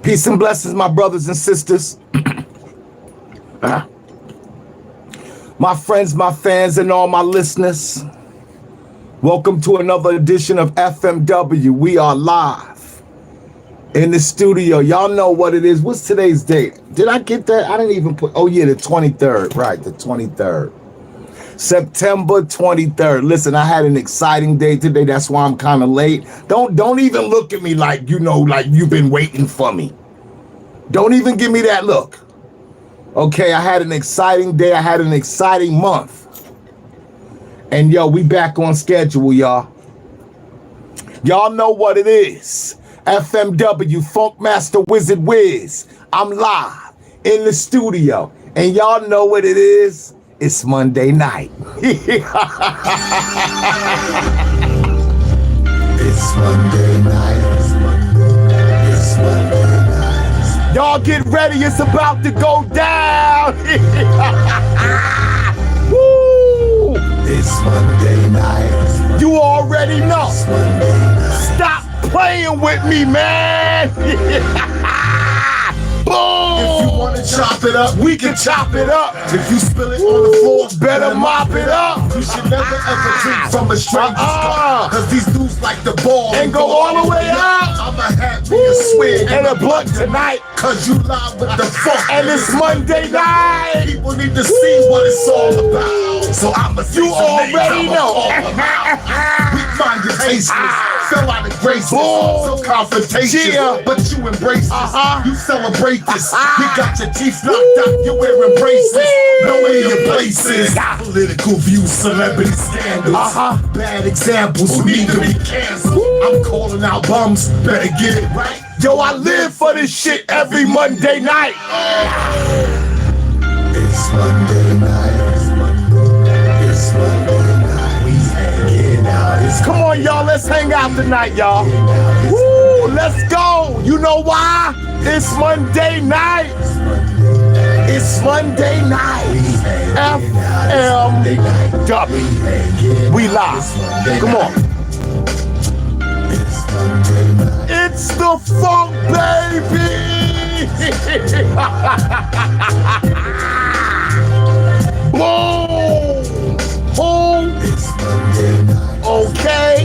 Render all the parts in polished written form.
Peace and blessings, my brothers and sisters. My friends, my fans, and all my listeners. Welcome to another edition of FMW. We are live in the studio. Y'all know what it is. What's today's date? Did I get that? I didn't even put, oh yeah, the 23rd. Right, the 23rd. September 23rd. Listen, I had an exciting day today. That's why I'm kind of late. Don't even look at me like, like you've been waiting for me. Don't even give me that look. Okay, I had an exciting day. I had an exciting month. And yo, we back on schedule, y'all. Y'all know what it is. FMW, Funkmaster Wizard Wiz. I'm live in the studio. And y'all know what it is. It's Monday night. It's Monday night. It's Monday night. Y'all get ready. It's about to go down. Woo! It's Monday night. You already know. It's Monday night. Stop playing with me, man. Boom! If you wanna chop it up, We can chop it up. if you spill it on the floor, Better mop it up. You should never ever drink from a stranger's Uh-uh. cup, cause these dudes like the ball And go all the way up. I'ma have me a swig And a blunt tonight. cause you live with the funk. And it's Monday night. People need to see what it's all about. So I'ma say You some names already I'ma know. call them out. Weak-minded tasteless, fell out of graces, Boom. so confrontational, Yeah. but you embrace this. Uh-huh. You celebrate this. You got your teeth knocked out, you're wearing braces. Know where your place is. Political views, celebrity scandals, Uh-huh. bad examples who need to be canceled. I'm calling out bums, better get it right. Yo, I live for this shit every Monday night. It's Monday night. It's Monday night. We hanging out. It's Come on, y'all. Let's hang out tonight, y'all. Woo, let's go. You know why? It's Monday night. It's Monday night. FMW. We live. Come on. It's Monday night. It's the funk, baby. Boom. Boom. It's Monday night. Okay.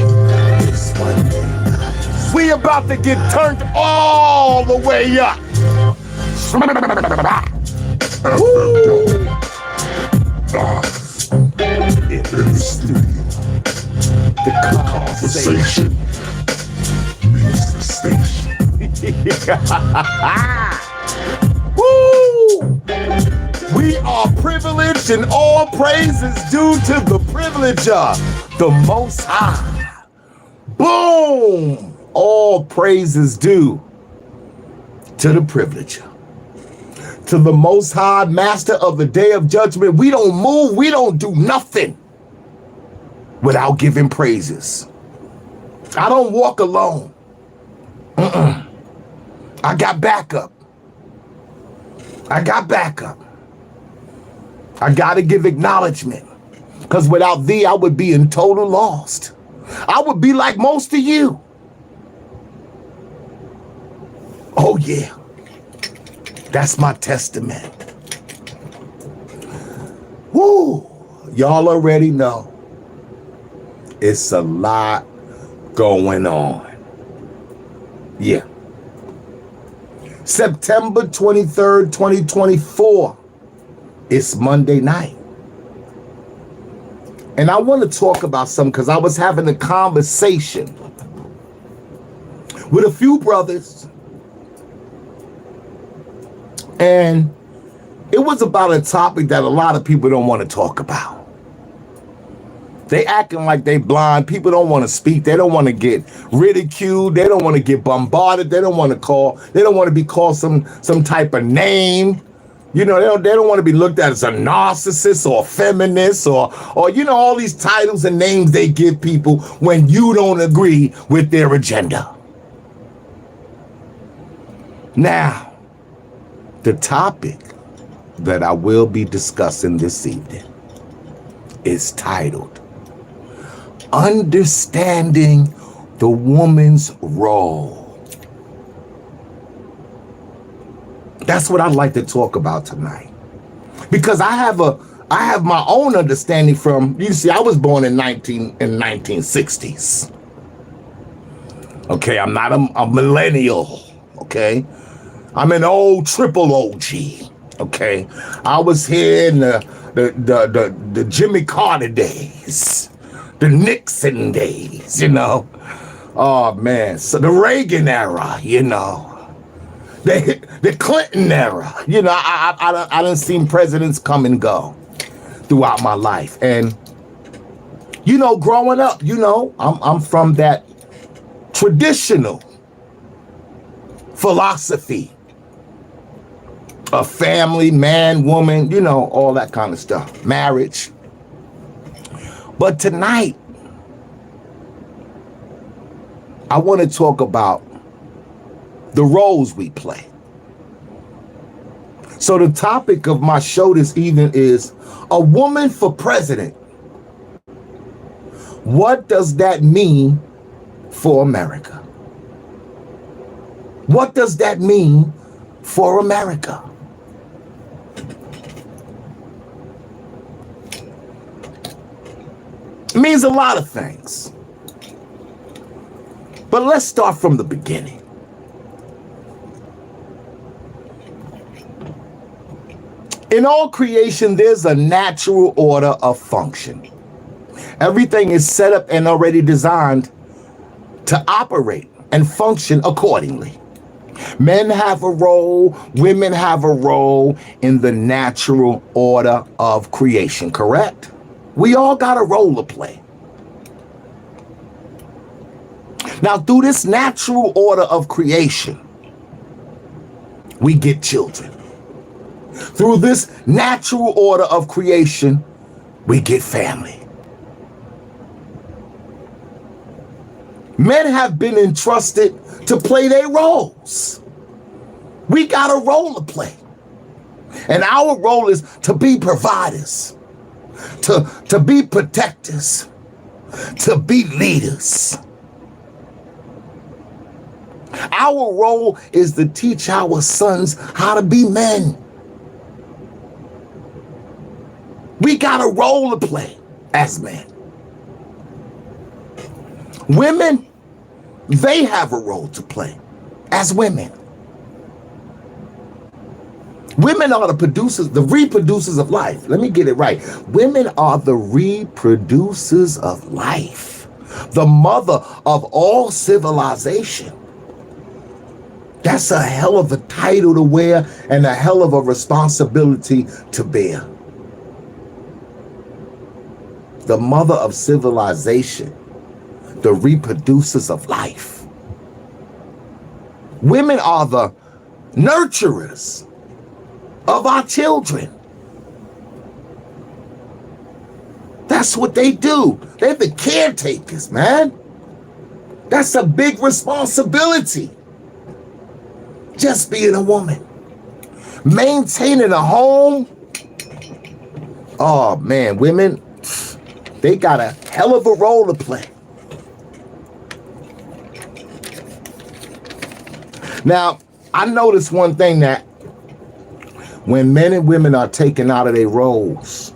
It's Monday night. We about to get turned all the way up. Woo. In the studio. The conversation. Music station. Woo! We are privileged, and all praise is due to the privileger, the Most High. Boom! All praise is due to the privileger, to the Most High, Master of the Day of Judgment. We don't move, we don't do nothing without giving praises. I don't walk alone. I got backup. I got backup. I gotta give acknowledgement, because without thee, I would be in total lost. I would be like most of you. Oh yeah, that's my testament. Woo, y'all already know. It's a lot going on. Yeah. September 23rd, 2024. It's Monday night. And I want to talk about something because I was having a conversation with a few brothers. And it was about a topic that a lot of people don't want to talk about. They acting like they blind. People don't want to speak. They don't want to get ridiculed. They don't want to get bombarded. They don't want to be called some type of name. You know, they don't want to be looked at as a narcissist or a feminist or all these titles and names they give people when you don't agree with their agenda. Now, the topic that I will be discussing this evening is titled Understanding the Woman's Role. That's what I'd like to talk about tonight. Because I have my own understanding from, you see, I was born in 1960s. Okay, I'm not a millennial, okay? I'm an old triple OG, okay? I was here in the Jimmy Carter days, the Nixon days, you know? Oh, man, so the Reagan era, you know? The Clinton era, you know, I done seen presidents come and go throughout my life. And, you know, growing up, you know, I'm from that traditional philosophy of family, man, woman, you know, all that kind of stuff, marriage. But tonight, I want to talk about the roles we play. So the topic of my show this evening is a woman for president. What does that mean for America? What does that mean for America? It means a lot of things. But let's start from the beginning. In all creation, there's a natural order of function. Everything is set up and already designed to operate and function accordingly. Men have a role, women have a role in the natural order of creation, correct? We all got a role to play. Now, through this natural order of creation, we get children. Through this natural order of creation, we get family. Men have been entrusted to play their roles. We got a role to play. And our role is to be providers, to be protectors, to be leaders. Our role is to teach our sons how to be men. We got a role to play as men. Women, they have a role to play as women. Women are the producers, the reproducers of life. Let me get it right. Women are the reproducers of life, the mother of all civilization. That's a hell of a title to wear and a hell of a responsibility to bear. The mother of civilization, the reproducers of life. Women are the nurturers of our children. That's what they do. They're the caretakers, man. That's a big responsibility. Just being a woman. Maintaining a home. Oh man, women, they got a hell of a role to play. Now, I noticed one thing, that when men and women are taken out of their roles,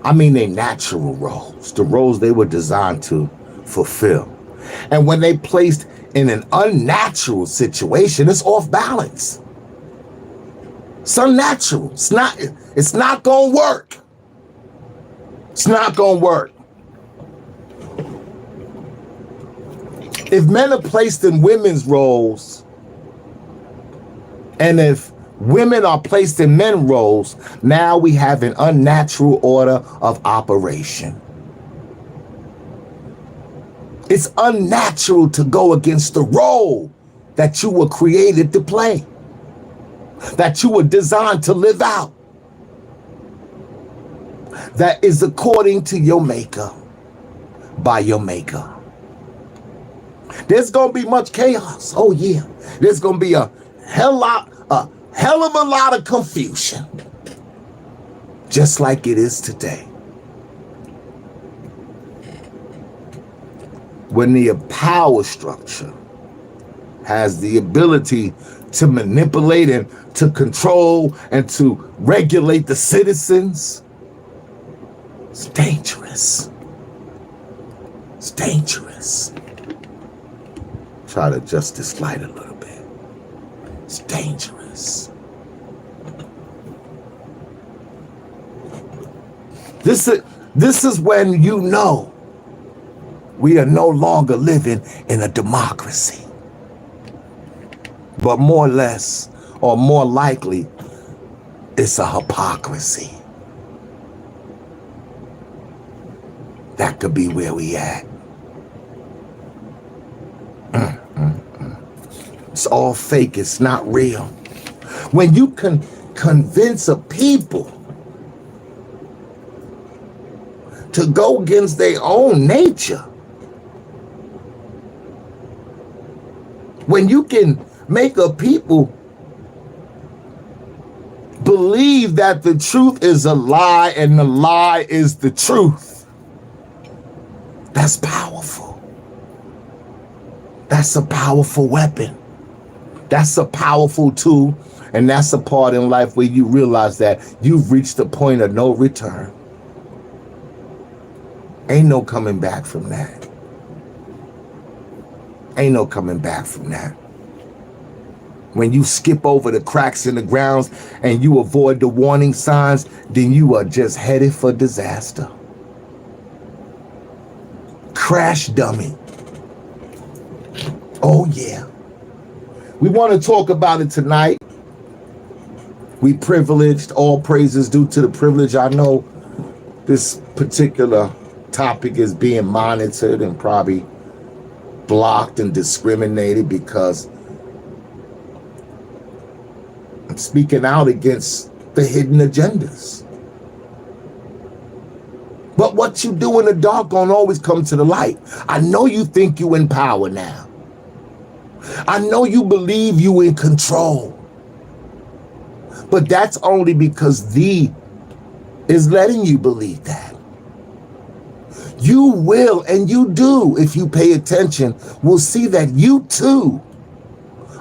I mean their natural roles, the roles they were designed to fulfill. And when they placed in an unnatural situation, it's off balance. It's unnatural. It's not gonna work. It's not gonna work. If men are placed in women's roles, and if women are placed in men's roles, now we have an unnatural order of operation. It's unnatural to go against the role that you were created to play, that you were designed to live out, that is according to your maker, by your maker. There's gonna be much chaos. Oh yeah, there's gonna be a hell of a lot of confusion, just like it is today. When the power structure has the ability to manipulate and to control and to regulate the citizens, it's dangerous. It's dangerous. Try to adjust this light a little bit. It's dangerous. This is when you know we are no longer living in a democracy, but more or less, or more likely, it's a hypocrisy. That could be where we at. It's all fake. It's not real. When you can convince a people to go against their own nature, when you can make a people believe that the truth is a lie and the lie is the truth, that's powerful. That's a powerful weapon. That's a powerful tool. And that's a part in life where you realize that you've reached a point of no return. Ain't no coming back from that. Ain't no coming back from that. When you skip over the cracks in the grounds and you avoid the warning signs, then you are just headed for disaster. Crash dummy. Oh yeah. We want to talk about it tonight. We privileged, all praises due to the privilege. I know this particular topic is being monitored and probably blocked and discriminated because I'm speaking out against the hidden agendas. But what you do in the dark don't always come to the light. I know you think you in power now. I know you believe you in control. But that's only because thee is letting you believe that. You will, and you do, if you pay attention, will see that you too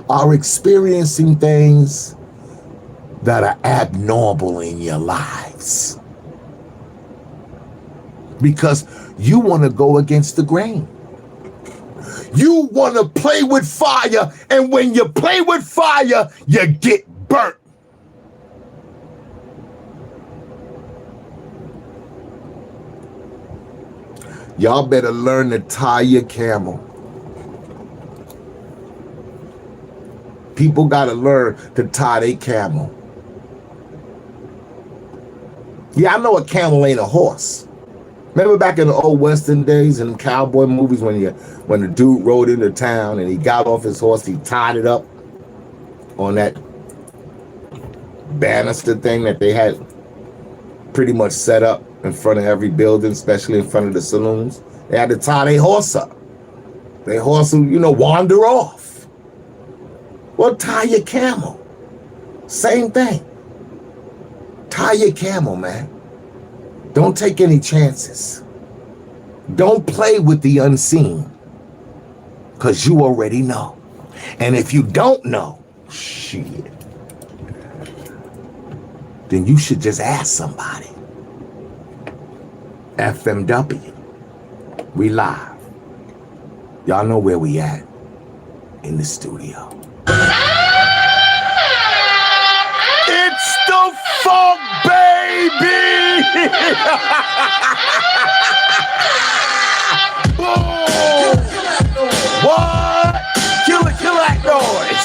are experiencing things that are abnormal in your lives. Because you want to go against the grain. You want to play with fire, and when you play with fire, you get burnt. Y'all better learn to tie your camel. People got to learn to tie their camel. Yeah, I know a camel ain't a horse. Remember back in the old Western days and cowboy movies when the dude rode into town and he got off his horse, he tied it up on that banister thing that they had pretty much set up in front of every building, especially in front of the saloons. They had to tie their horse up. Their horse would, wander off. Well, tie your camel. Same thing. Tie your camel, man. Don't take any chances. Don't play with the unseen, because you already know. And if you don't know, shit, then you should just ask somebody. FMW, we live. Y'all know where we at in the studio. It's the funk, baby! What? Kill that noise!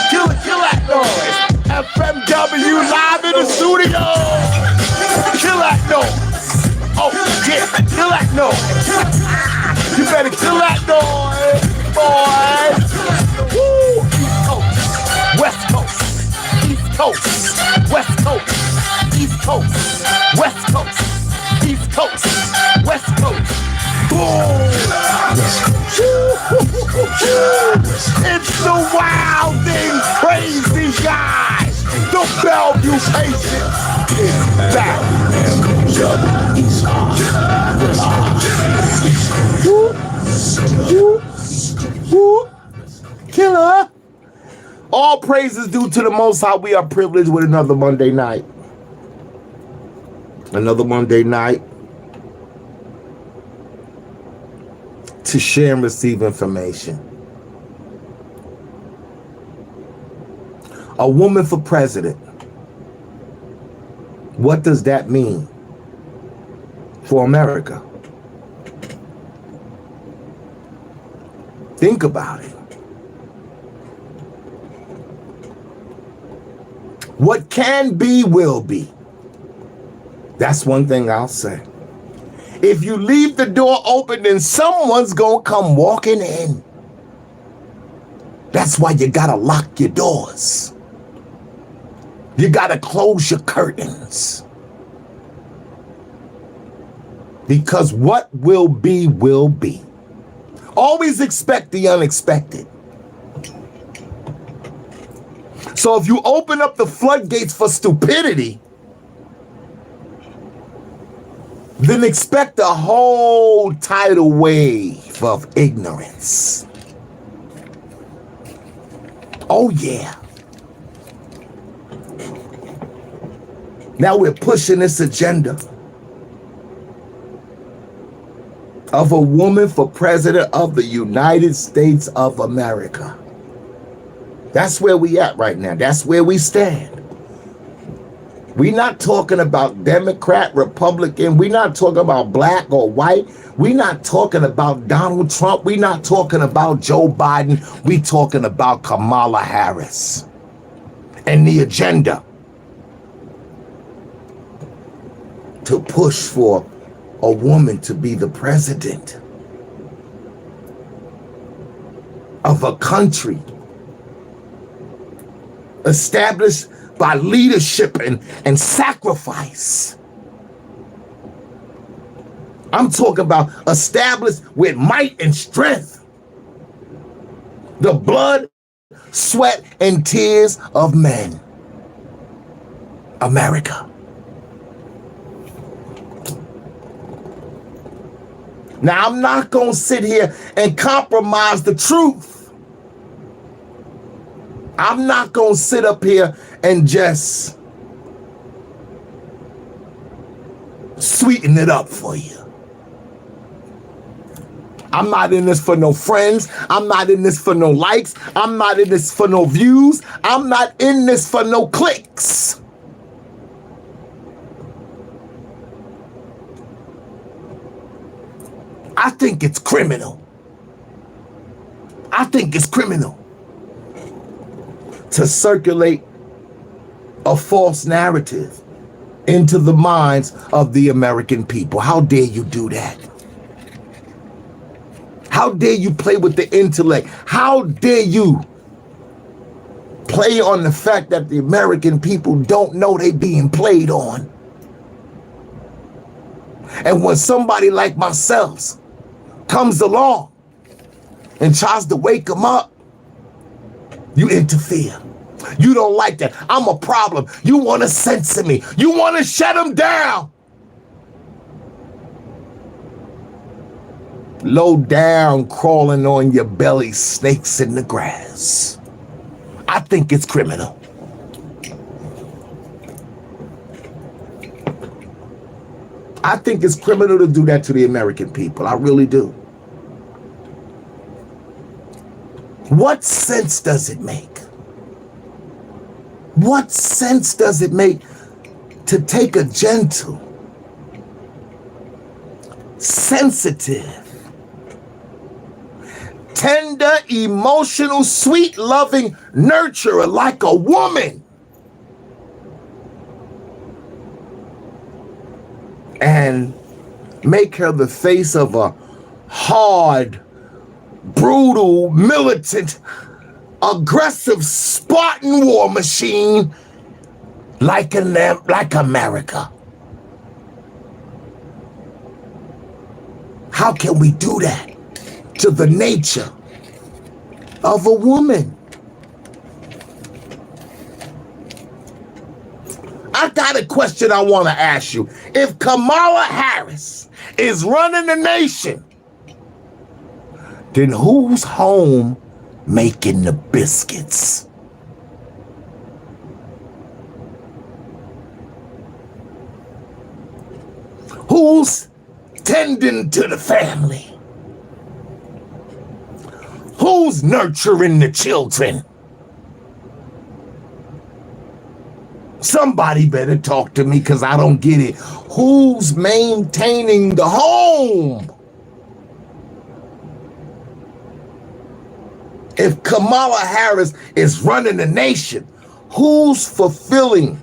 Kill that noise! FMW live in the studio! Kill that noise! Oh, yeah, kill that noise! You better kill that noise, boy! Woo! West Coast, East Coast, West Coast, East Coast, West Coast, East Coast, West Coast. Boom! It's the wild and crazy guys. The Bellevue Patient is back. killer. All praise is due to the Most High. We are privileged with another Monday night. Another Monday night to share and receive information. A woman for president. What does that mean for America? Think about it. What can be, will be. That's one thing I'll say. If you leave the door open, then someone's gonna come walking in. That's why you gotta lock your doors. You gotta close your curtains. Because what will be, will be. Always expect the unexpected. So if you open up the floodgates for stupidity, then expect a whole tidal wave of ignorance. Oh yeah. Now we're pushing this agenda of a woman for president of the United States of America. That's where we at right now. That's where we stand. We're not talking about Democrat, Republican. We're not talking about black or white. We're not talking about Donald Trump. We're not talking about Joe Biden. We're talking about Kamala Harris and the agenda to push for a woman to be the president of a country established by leadership and sacrifice. I'm talking about established with might and strength. The blood, sweat, and tears of men. America. Now, I'm not going to sit here and compromise the truth. I'm not going to sit up here and just sweeten it up for you. I'm not in this for no friends. I'm not in this for no likes. I'm not in this for no views. I'm not in this for no clicks. I think it's criminal. I think it's criminal to circulate a false narrative into the minds of the American people. How dare you do that? How dare you play with the intellect? How dare you play on the fact that the American people don't know they being played on? And when somebody like myself comes along and tries to wake them up, you interfere. You don't like that. I'm a problem. You want to censor me. You want to shut them down. Low down, crawling on your belly, snakes in the grass. I think it's criminal. I think it's criminal to do that to the American people. I really do. What sense does it make? What sense does it make to take a gentle, sensitive, tender, emotional, sweet, loving nurturer like a woman and make her the face of a hard, brutal, militant, aggressive Spartan war machine like America? How can we do that to the nature of a woman? I got a question I want to ask you. If Kamala Harris is running the nation, then whose home making the biscuits? Who's tending to the family? Who's nurturing the children? Somebody better talk to me because I don't get it. Who's maintaining the home? If Kamala Harris is running the nation, who's fulfilling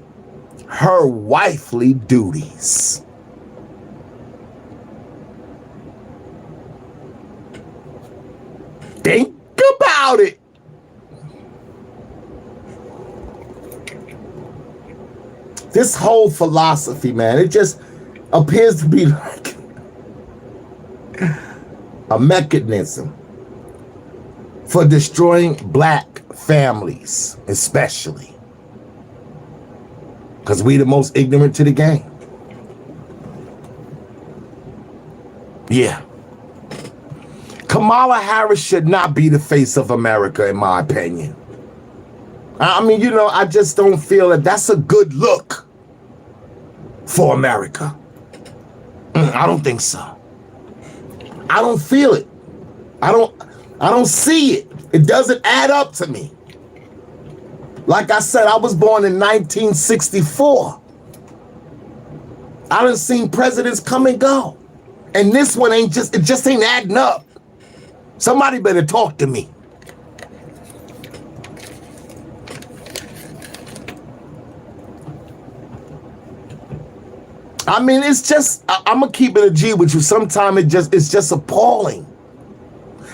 her wifely duties? Think about it. This whole philosophy, man, it just appears to be like a mechanism for destroying black families, especially. Because we the most ignorant to the game. Yeah. Kamala Harris should not be the face of America, in my opinion. I mean, you know, I just don't feel that that's a good look for America. I don't think so. I don't feel it. I don't see it. It doesn't add up to me. Like I said, I was born in 1964. I done seen presidents come and go. And this one it just ain't adding up. Somebody better talk to me. I mean, it's just, I'm gonna keep it a G with you. Sometimes it's just appalling.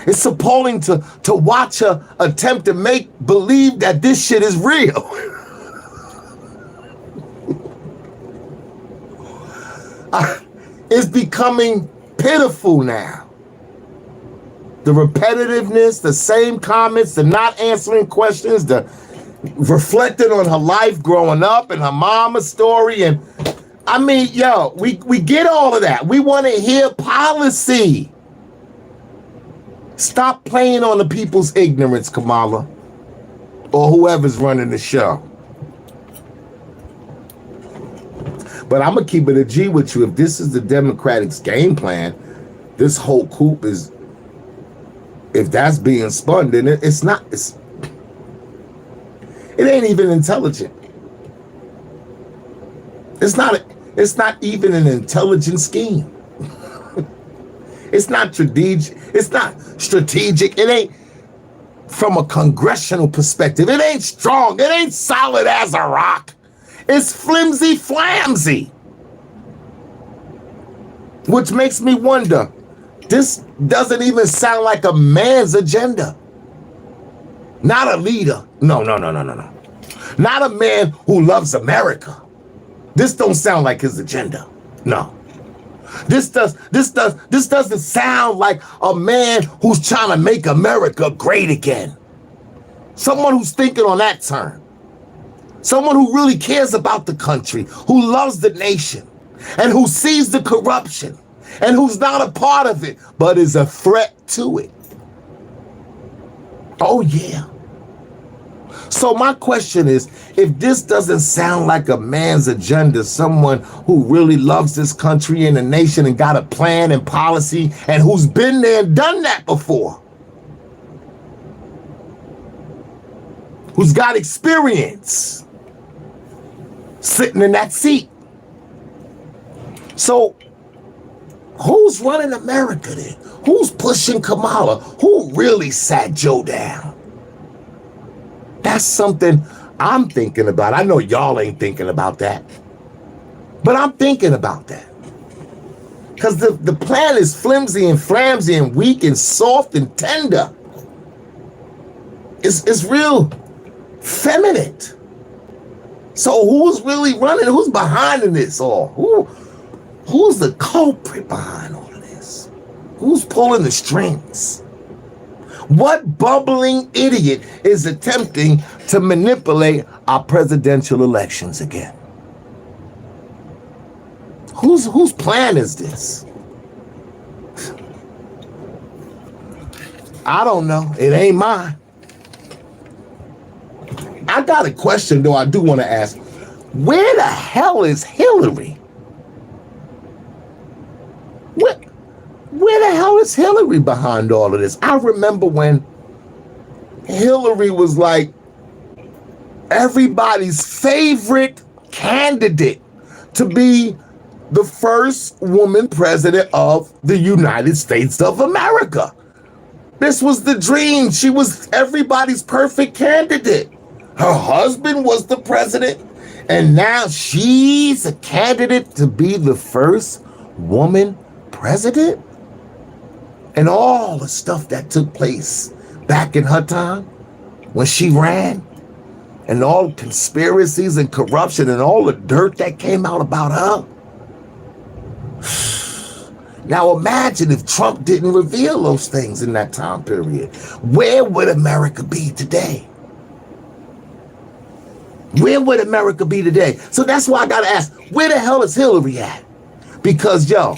It's appalling to watch her attempt to make believe that this shit is real. It's becoming pitiful now. The repetitiveness, the same comments, the not answering questions, the reflecting on her life growing up and her mama's story. And I mean, yo, we get all of that. We want to hear policy. Stop playing on the people's ignorance, Kamala, or whoever's running the show. But I'm going to keep it a G with you. If this is the Democrats' game plan, this whole coup is, if that's being spun, then it ain't even intelligent. It's not even an intelligent scheme. It's not strategic. It's not strategic. It ain't from a congressional perspective. It ain't strong. It ain't solid as a rock. It's flimsy flamsy. Which makes me wonder, this doesn't even sound like a man's agenda. Not a leader. No. Not a man who loves America. This don't sound like his agenda. No. This doesn't sound like a man who's trying to make America great again. Someone who's thinking on that term. Someone who really cares about the country, who loves the nation, and who sees the corruption, and who's not a part of it, but is a threat to it. Oh, yeah. So my question is, if this doesn't sound like a man's agenda, someone who really loves this country and the nation and got a plan and policy and who's been there and done that before, who's got experience sitting in that seat. So who's running America then? Who's pushing Kamala? Who really sat Joe down? That's something I'm thinking about. I know y'all ain't thinking about that, but I'm thinking about that. Because the plan is flimsy and flamsy and weak and soft and tender. It's real feminine. So who's really running? Who's behind in this all? Who's the culprit behind all of this? Who's pulling the strings? What bumbling idiot is attempting to manipulate our presidential elections again? Whose plan is this? I don't know. It ain't mine. I got a question, though, I do want to ask. Where the hell is Hillary? Where the hell is Hillary behind all of this? I remember when Hillary was like everybody's favorite candidate to be the first woman president of the United States of America. This was the dream. She was everybody's perfect candidate. Her husband was the president, and now she's a candidate to be the first woman president? And all the stuff that took place back in her time when she ran, and all the conspiracies and corruption and all the dirt that came out about her. Now imagine if Trump didn't reveal those things in that time period. Where would America be today? Where would America be today? So that's why I gotta ask, where the hell is Hillary at? Because yo,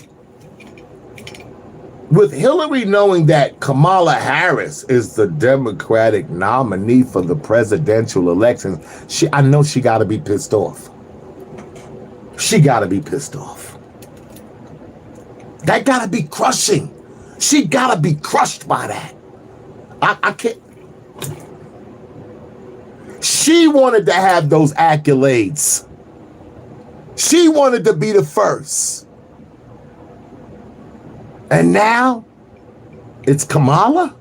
with Hillary knowing that Kamala Harris is the Democratic nominee for the presidential elections, I know she gotta be pissed off. She gotta be pissed off. That gotta be crushing. She gotta be crushed by that. I can't. She wanted to have those accolades. She wanted to be the first. And now, it's Kamala?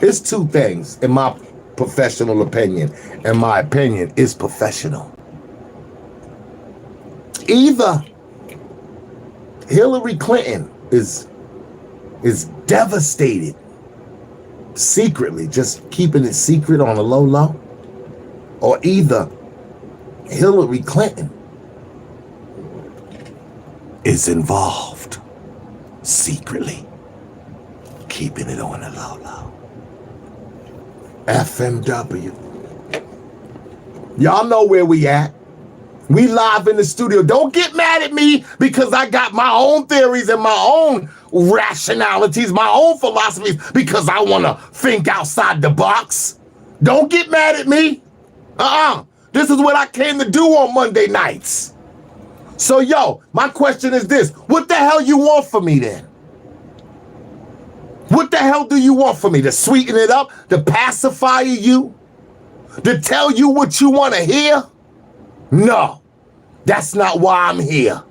It's two things, in my professional opinion. And my opinion is professional. Either Hillary Clinton is devastated secretly, just keeping it secret on a low, or either Hillary Clinton is involved secretly, keeping it on the low. FMW. Y'all know where we at. We live in the studio. Don't get mad at me because I got my own theories and my own rationalities, my own philosophies, because I want to think outside the box. Don't get mad at me. This is what I came to do on Monday nights. So, yo, my question is this. What the hell you want from me then? What the hell do you want from me? To sweeten it up? To pacify you? To tell you what you want to hear? No, that's not why I'm here.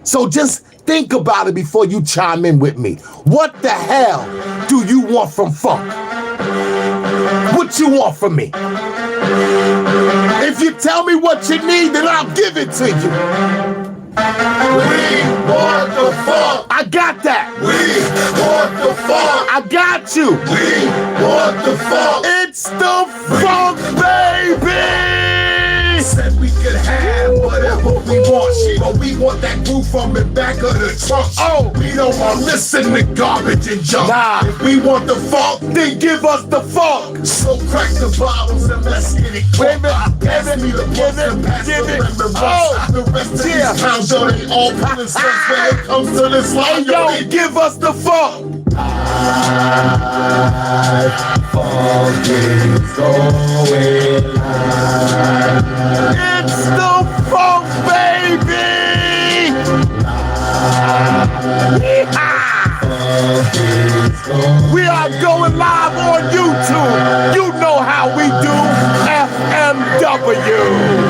So just think about it before you chime in with me. What the hell do you want from funk? What you want from me? If you tell me what you need, then I'll give it to you. We want the funk. I got that. We want the funk. I got you. We want the funk. It's the funk, baby. Said we could have whatever we want, but we want that groove from the back of the trunk. Oh, we don't want to listen to garbage and junk. Nah. If we want the funk, then give us the funk. So crack the bottles and let's get it. Give it. Oh, the rest of these pounds, yo, they all pulling stuff when it comes to this line. Yo, give us the funk. Funk is going live. It's the funk, baby! We are going live on YouTube. You know how we do. FMW.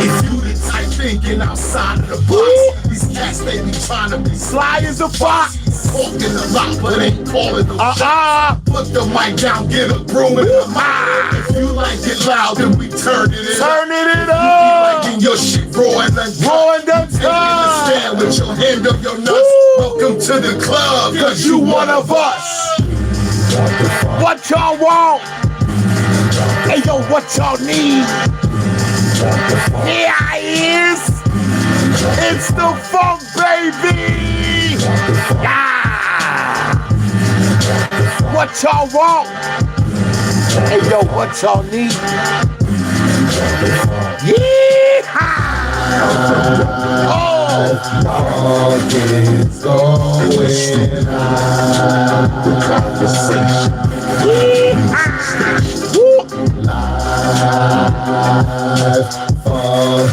If you the type thinking outside of the box, these cats they be trying to be sly as a fox. Talking a lot, but ain't calling no shots. Put the mic down, get a broom in the mouth. If you like it loud, then we turning it up. Turning it up. You be liking your shit raw and the stand with your hand up your nuts. Welcome to the club, cause you one of us. What y'all want? Hey yo, what y'all need? Here I is. It's the funk, baby. What y'all want? Hey yo, what y'all need? Yeehaw! Oh! It's going live.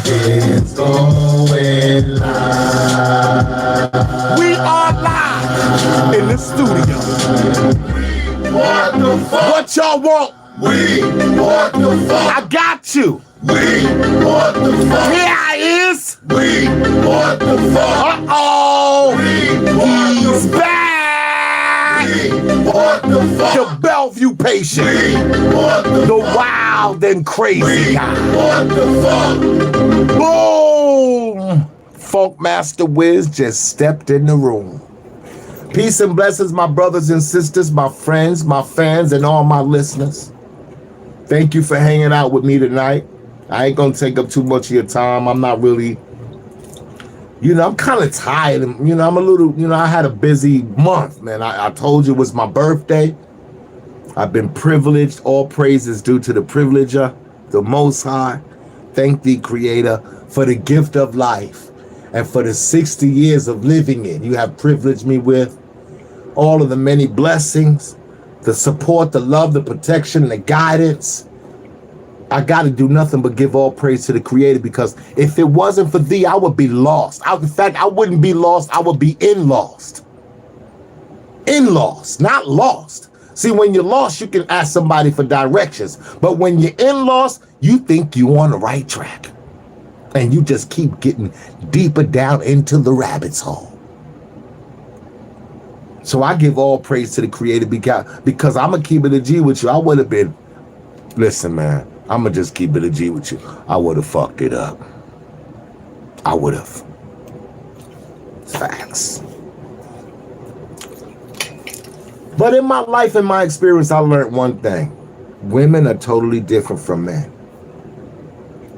It's going live. We are live in the studio. What the fuck? What y'all want? We what the fuck? I got you. We what the fuck? Here I is. We what the fuck? Uh-oh. He's back. We what the fuck? The Bellevue patient. We what the wild and crazy guy. What the fuck? Boom. Funk Master Wiz just stepped in the room. Peace and blessings, my brothers and sisters, my friends, my fans, and all my listeners. Thank you for hanging out with me tonight. I ain't gonna take up too much of your time. I'm not really, I'm kind of tired. I'm a little, I had a busy month, man. I told you it was my birthday. I've been privileged. All praises due to the privileger, the Most High. Thank thee, Creator, for the gift of life and for the 60 years of living it you have privileged me with. All of the many blessings, the support, the love, the protection, the guidance. I got to do nothing but give all praise to the Creator, because if it wasn't for thee, I would be lost. In fact, I wouldn't be lost. I would be in lost. In lost, not lost. See, when you're lost, you can ask somebody for directions. But when you're in lost, you think you're on the right track. And you just keep getting deeper down into the rabbit's hole. So I give all praise to the Creator, because I'm going to keep it a G with you. I would have been, listen, man, I'm going to just keep it a G with you. I would have fucked it up. I would have. Facts. But in my life and my experience, I learned one thing. Women are totally different from men.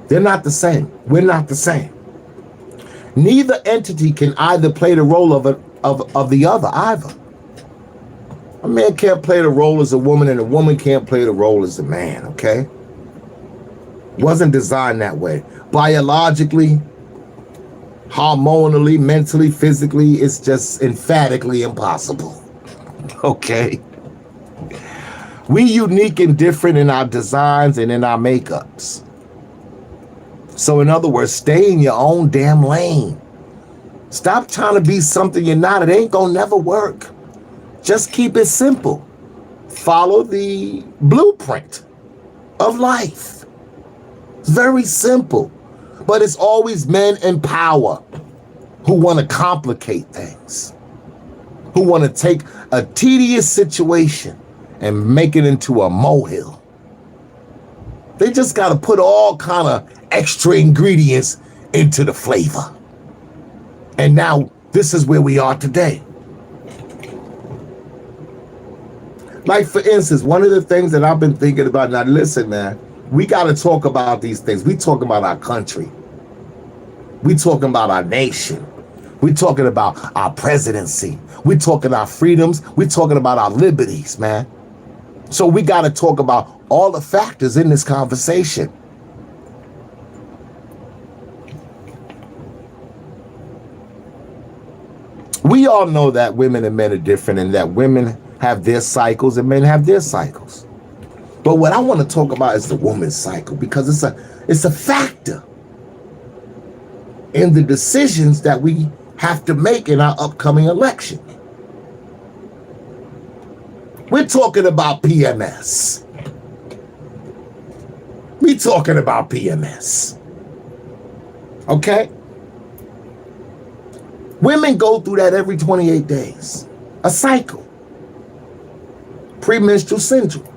They're not the same. We're not the same. Neither entity can either play the role of the other either. A man can't play the role as a woman, and a woman can't play the role as a man, okay? Wasn't designed that way. Biologically, hormonally, mentally, physically, it's just emphatically impossible. Okay? We unique and different in our designs and in our makeups. So in other words, stay in your own damn lane. Stop trying to be something you're not. It ain't gonna never work. Just keep it simple. Follow the blueprint of life. It's very simple. But it's always men in power who want to complicate things, who want to take a tedious situation and make it into a molehill. They just got to put all kind of extra ingredients into the flavor. And now this is where we are today. Like, for instance, one of the things that I've been thinking about, now listen, man, we got to talk about these things. We talking about our country. We talking about our nation. We talking about our presidency. We talking our freedoms. We talking about our liberties, man. So we got to talk about all the factors in this conversation. We all know that women and men are different, and that women have their cycles and men have their cycles. But what I want to talk about is the woman's cycle, because it's a factor in the decisions that we have to make in our upcoming election. We're talking about PMS. We're talking about PMS. Okay? Women go through that every 28 days. A cycle. Premenstrual syndrome.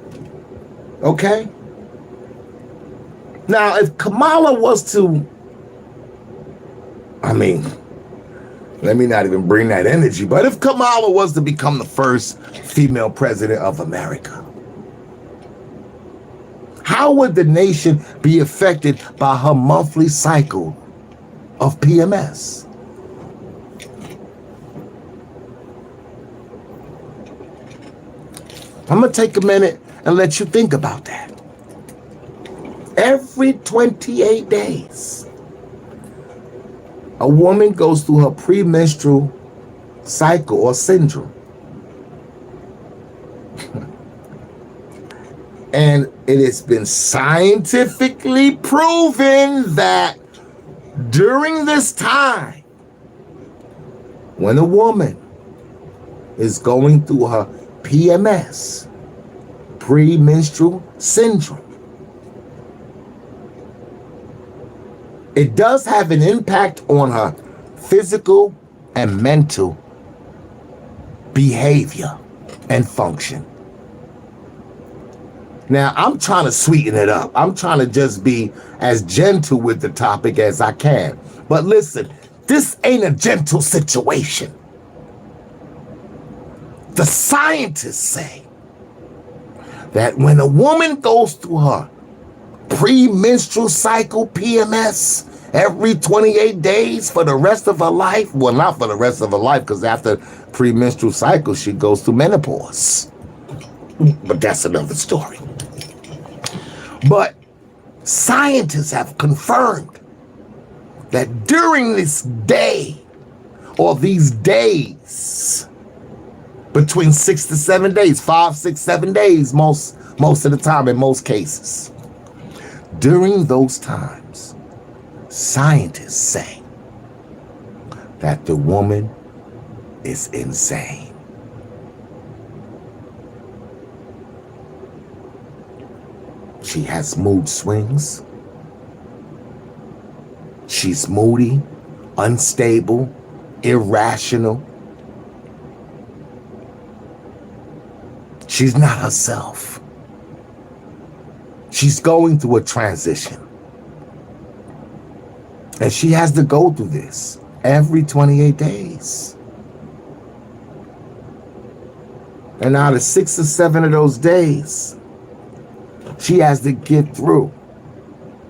Okay? Now, if Kamala was to, let me not even bring that energy, but if Kamala was to become the first female president of America, how would the nation be affected by her monthly cycle of PMS? I'm going to take a minute and let you think about that. Every 28 days, A woman goes through her premenstrual cycle or syndrome. And it has been scientifically proven that during this time, when a woman is going through her PMS, premenstrual syndrome, it does have an impact on her physical and mental behavior and function. Now, I'm trying to sweeten it up. I'm trying to just be as gentle with the topic as I can. But listen, this ain't a gentle situation. The scientists say that when a woman goes through her premenstrual cycle, PMS, every 28 days for the rest of her life, well, not for the rest of her life, because after premenstrual cycle, she goes through menopause. But that's another story. But scientists have confirmed that during this day or these days, between 6 to 7 days, 5, 6, 7 days, most of the time in most cases, during those times, scientists say that the woman is insane. She has mood swings. She's moody, unstable, irrational. She's not herself. She's going through a transition. And she has to go through this every 28 days. And out of 6 or 7 of those days, she has to get through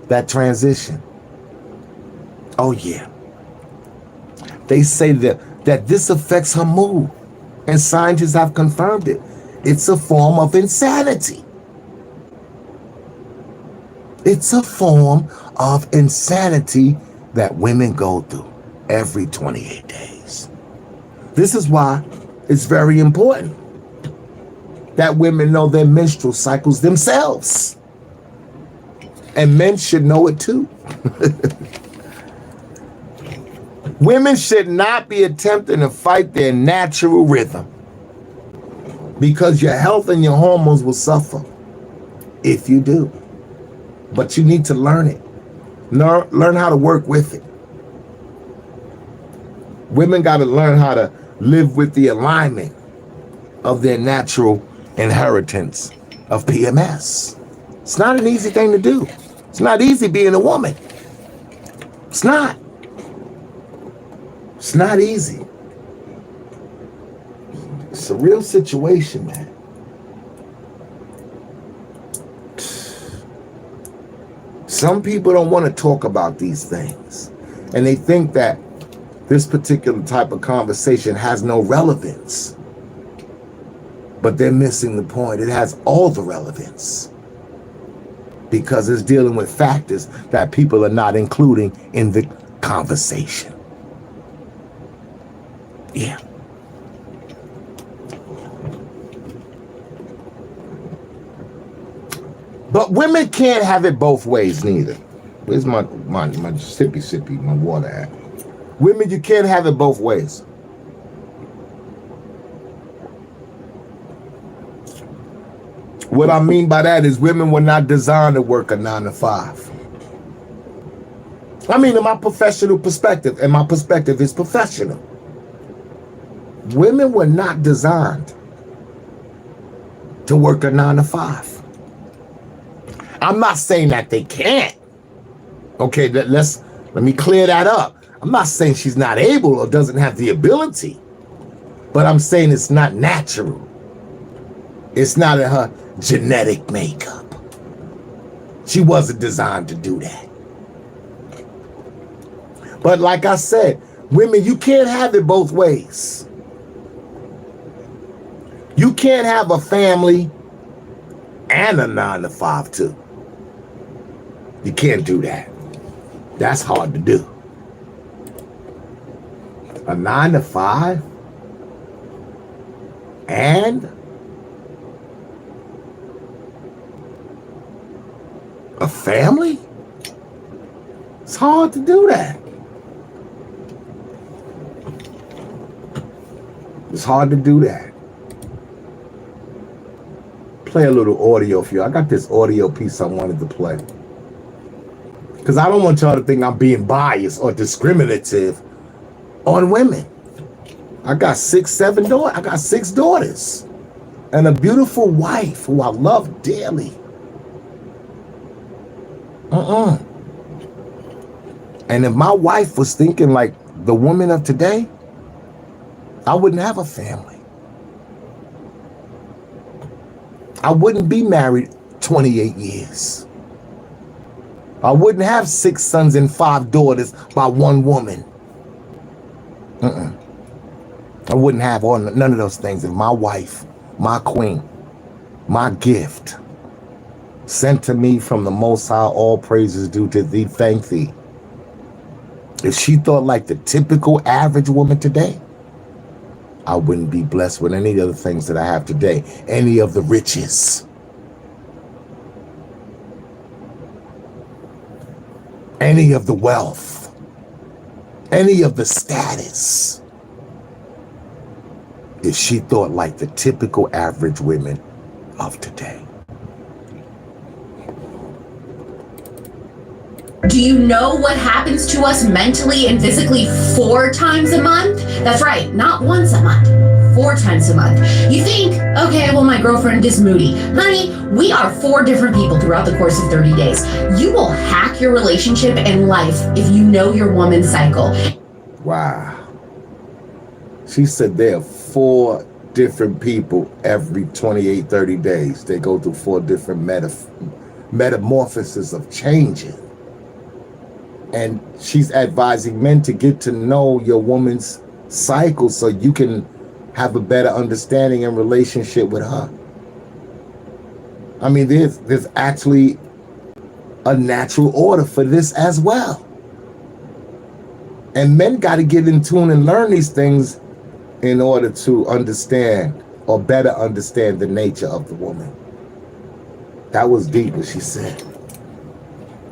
that transition. Oh yeah. They say that this affects her mood, and scientists have confirmed it. It's a form of insanity. It's a form of insanity that women go through every 28 days. This is why it's very important that women know their menstrual cycles themselves. And men should know it too. Women should not be attempting to fight their natural rhythm, because your health and your hormones will suffer if you do. But you need to learn it. Learn how to work with it. Women got to learn how to live with the alignment of their natural inheritance of PMS. It's not an easy thing to do. It's not easy being a woman. It's not. It's not easy. It's a real situation, man. Some people don't want to talk about these things, and they think that this particular type of conversation has no relevance. But they're missing the point. It has all the relevance, because it's dealing with factors that people are not including in the conversation. Yeah. But women can't have it both ways neither. Where's my sippy, my water at? Women, you can't have it both ways. What I mean by that is women were not designed to work a 9 to 5. I mean, in my professional perspective, and my perspective is professional. Women were not designed to work a 9 to 5. I'm not saying that they can't. Okay, let me clear that up. I'm not saying she's not able or doesn't have the ability, but I'm saying it's not natural. It's not in her genetic makeup. She wasn't designed to do that. But like I said, women, you can't have it both ways. You can't have a family and a 9 to 5 too. You can't do that. That's hard to do. A 9 to 5? And a family? It's hard to do that. It's hard to do that. Play a little audio for you. I got this audio piece I wanted to play. Because I don't want y'all to think I'm being biased or discriminative on women. I got 6 daughters. And a beautiful wife who I love dearly. And if my wife was thinking like the woman of today, I wouldn't have a family. I wouldn't be married 28 years. I wouldn't have 6 sons and 5 daughters by one woman. I wouldn't have none of those things if my wife, my queen, my gift, sent to me from the Most High, all praises due to thee, thank thee. If she thought like the typical average woman today, I wouldn't be blessed with any of the things that I have today, any of the riches. Any of the wealth, any of the status. If she thought like the typical average women of today. Do you know what happens to us mentally and physically 4 times a month? That's right, not once a month, 4 times a month. You think, okay, well, my girlfriend is moody. Honey, we are 4 different people throughout the course of 30 days. You will hack your relationship and life if you know your woman's cycle. Wow. She said there are 4 different people every 28, 30 days. They go through 4 different metamorphoses of changing. And she's advising men to get to know your woman's cycle so you can have a better understanding and relationship with her. I mean, there's actually a natural order for this as well. And men got to get in tune and learn these things in order to understand or better understand the nature of the woman. That was deep, what she said.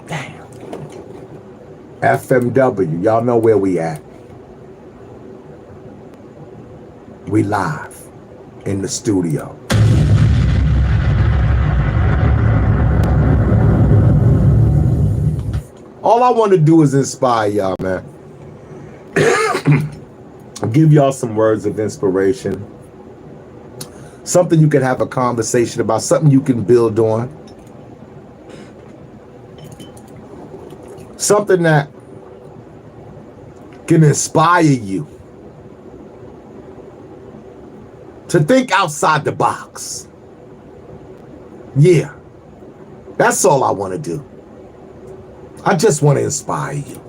Damn. FMW, y'all know where we at. We live in the studio. All I want to do is inspire y'all, man. Give y'all some words of inspiration. Something you can have a conversation about, something you can build on. Something that can inspire you to think outside the box. Yeah, that's all I want to do. I just want to inspire you.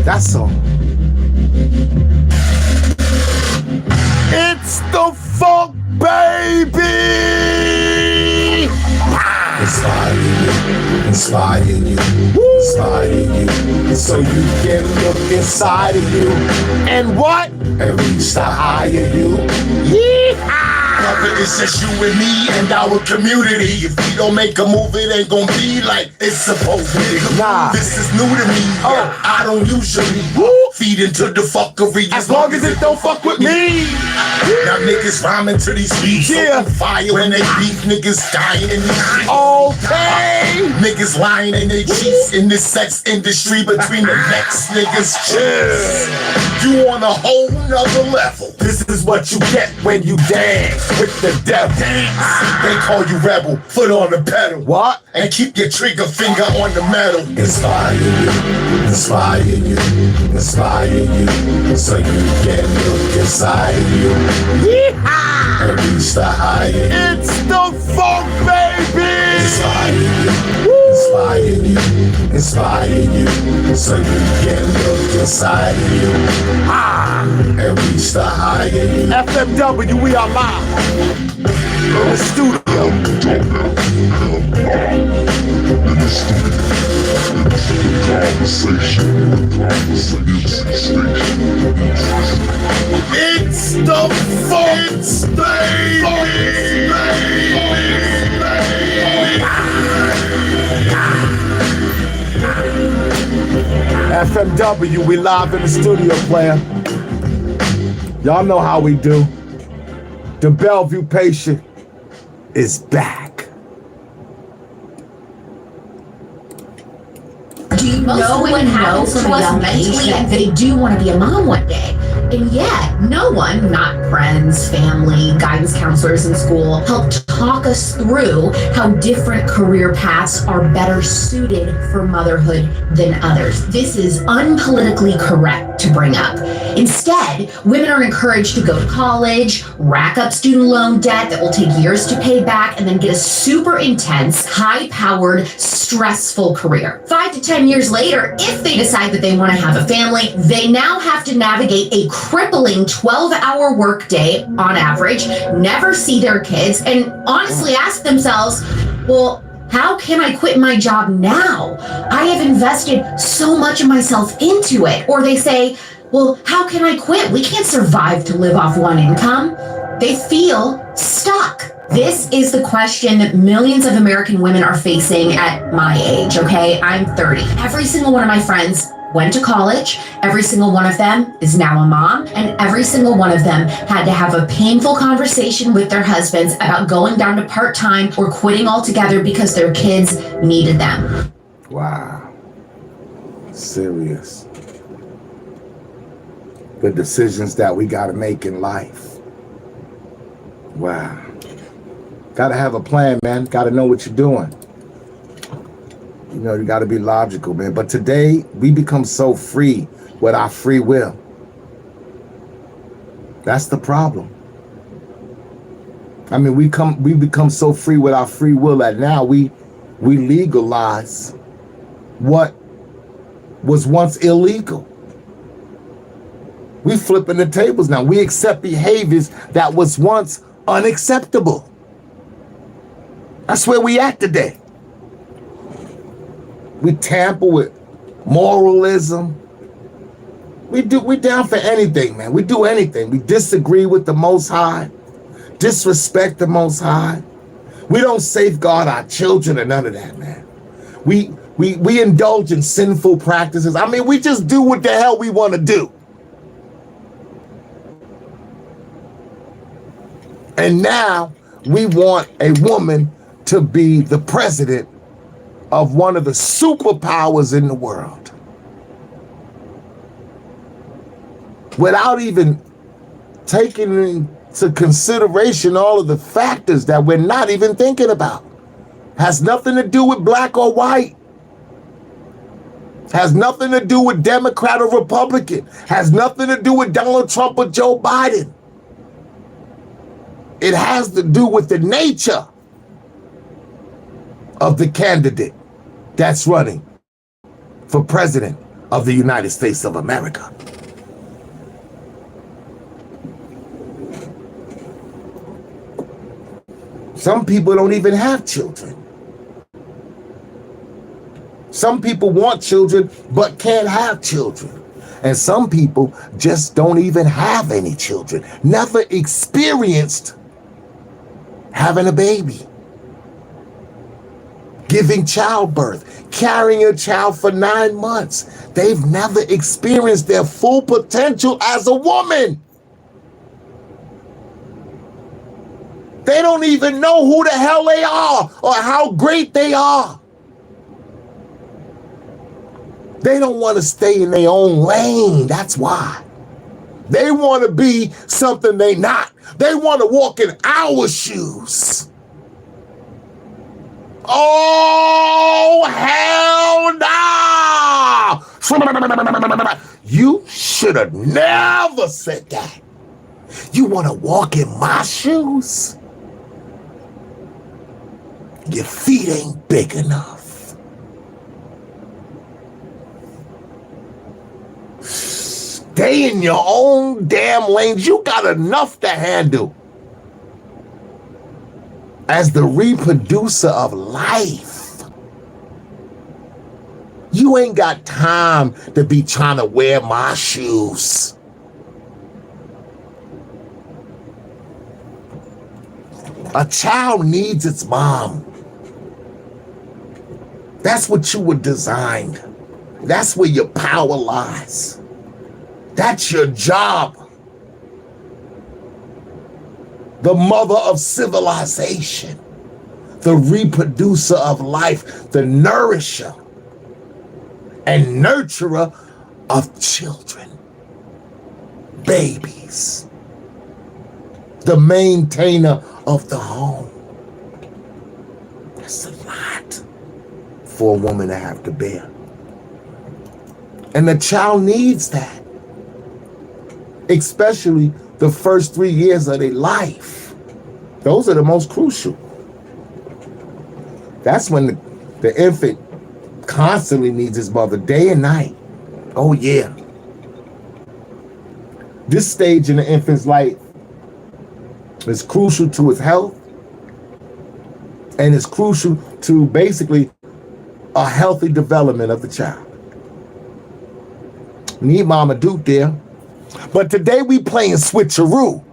That's all. It's the funk, baby! Inspiring you, so you can look inside of you. And what? And reach the higher you. Yeehaw! It's just you and me and our community. If we don't make a move, it ain't gonna be like it's supposed to be. Nah. This is new to me. I don't usually feed into the fuckery. As long as it don't fuck with me. Now niggas rhyming to these beats. Yeah. Fire when they beef, niggas dying in these streets. Okay. Niggas lying in they cheeks in this sex industry between the necks, niggas cheeks. You on a whole nother level. This is what you get when you dance with the devil. They call you rebel, foot on the pedal. What? And keep your trigger finger on the metal. Inspiring you, so you can look inside you. Yeehaw! And reach the higher. It's the funk, baby! Inspiring you, so you can look inside you. And reach the higher. FMW, we are live in the studio. It's the Funk FMW, we live in the studio, player. Y'all know how we do. The Bellevue patient is back. Do you know what happens to us mentally and they do want to be a mom one day? And yet, no one, not friends, family, guidance counselors in school, helped talk us through how different career paths are better suited for motherhood than others. This is unpolitically correct to bring up. Instead, women are encouraged to go to college, rack up student loan debt that will take years to pay back, and then get a super intense, high-powered, stressful career. 5 to 10 years later, if they decide that they want to have a family, they now have to navigate a crippling 12-hour workday on average, never see their kids, and honestly ask themselves, well, how can I quit my job now? I have invested so much of myself into it. Or they say, well, how can I quit? We can't survive to live off one income. They feel stuck. This is the question that millions of American women are facing at my age, okay? I'm 30. Every single one of my friends went to college, every single one of them is now a mom, and every single one of them had to have a painful conversation with their husbands about going down to part-time or quitting altogether because their kids needed them. Wow. Serious. The decisions that we got to make in life. Wow. Got to have a plan, man. Got to know what you're doing. You know, you got to be logical, man. But today, we become so free with our free will. That's the problem. I mean, we become so free with our free will that now we legalize what was once illegal. We flipping the tables now. We accept behaviors that was once unacceptable. That's where we at today. We tamper with moralism. We down for anything, man. We do anything. We disagree with the Most High, disrespect the Most High. We don't safeguard our children or none of that, man. We indulge in sinful practices. I mean, we just do what the hell we want to do. And now we want a woman to be the president of one of the superpowers in the world without even taking into consideration all of the factors that we're not even thinking about. Has nothing to do with black or white. Has nothing to do with Democrat or Republican. Has nothing to do with Donald Trump or Joe Biden. It has to do with the nature of the candidate that's running for president of the United States of America. Some people don't even have children. Some people want children but can't have children. And some people just don't even have any children. Never experienced having a baby, giving childbirth, carrying a child for 9 months. They've never experienced their full potential as a woman. They don't even know who the hell they are or how great they are. They don't want to stay in their own lane. That's why. They want to be something they not. They want to walk in our shoes. Oh, hell no! You should have never said that. You want to walk in my shoes? Your feet ain't big enough. Stay in your own damn lanes. You got enough to handle. As the reproducer of life, You ain't got time to be trying to wear my shoes. A child needs its mom. That's what you were designed. That's where your power lies. That's your job. The mother of civilization, the reproducer of life, the nourisher and nurturer of children, babies, the maintainer of the home. That's a lot for a woman to have to bear. And the child needs that, especially the first 3 years of their life. Those are the most crucial. That's when the infant constantly needs his mother day and night. Oh yeah. This stage in the infant's life is crucial to his health, and it's crucial to basically a healthy development of the child. Need Mama Duke there. But today we playing switcheroo.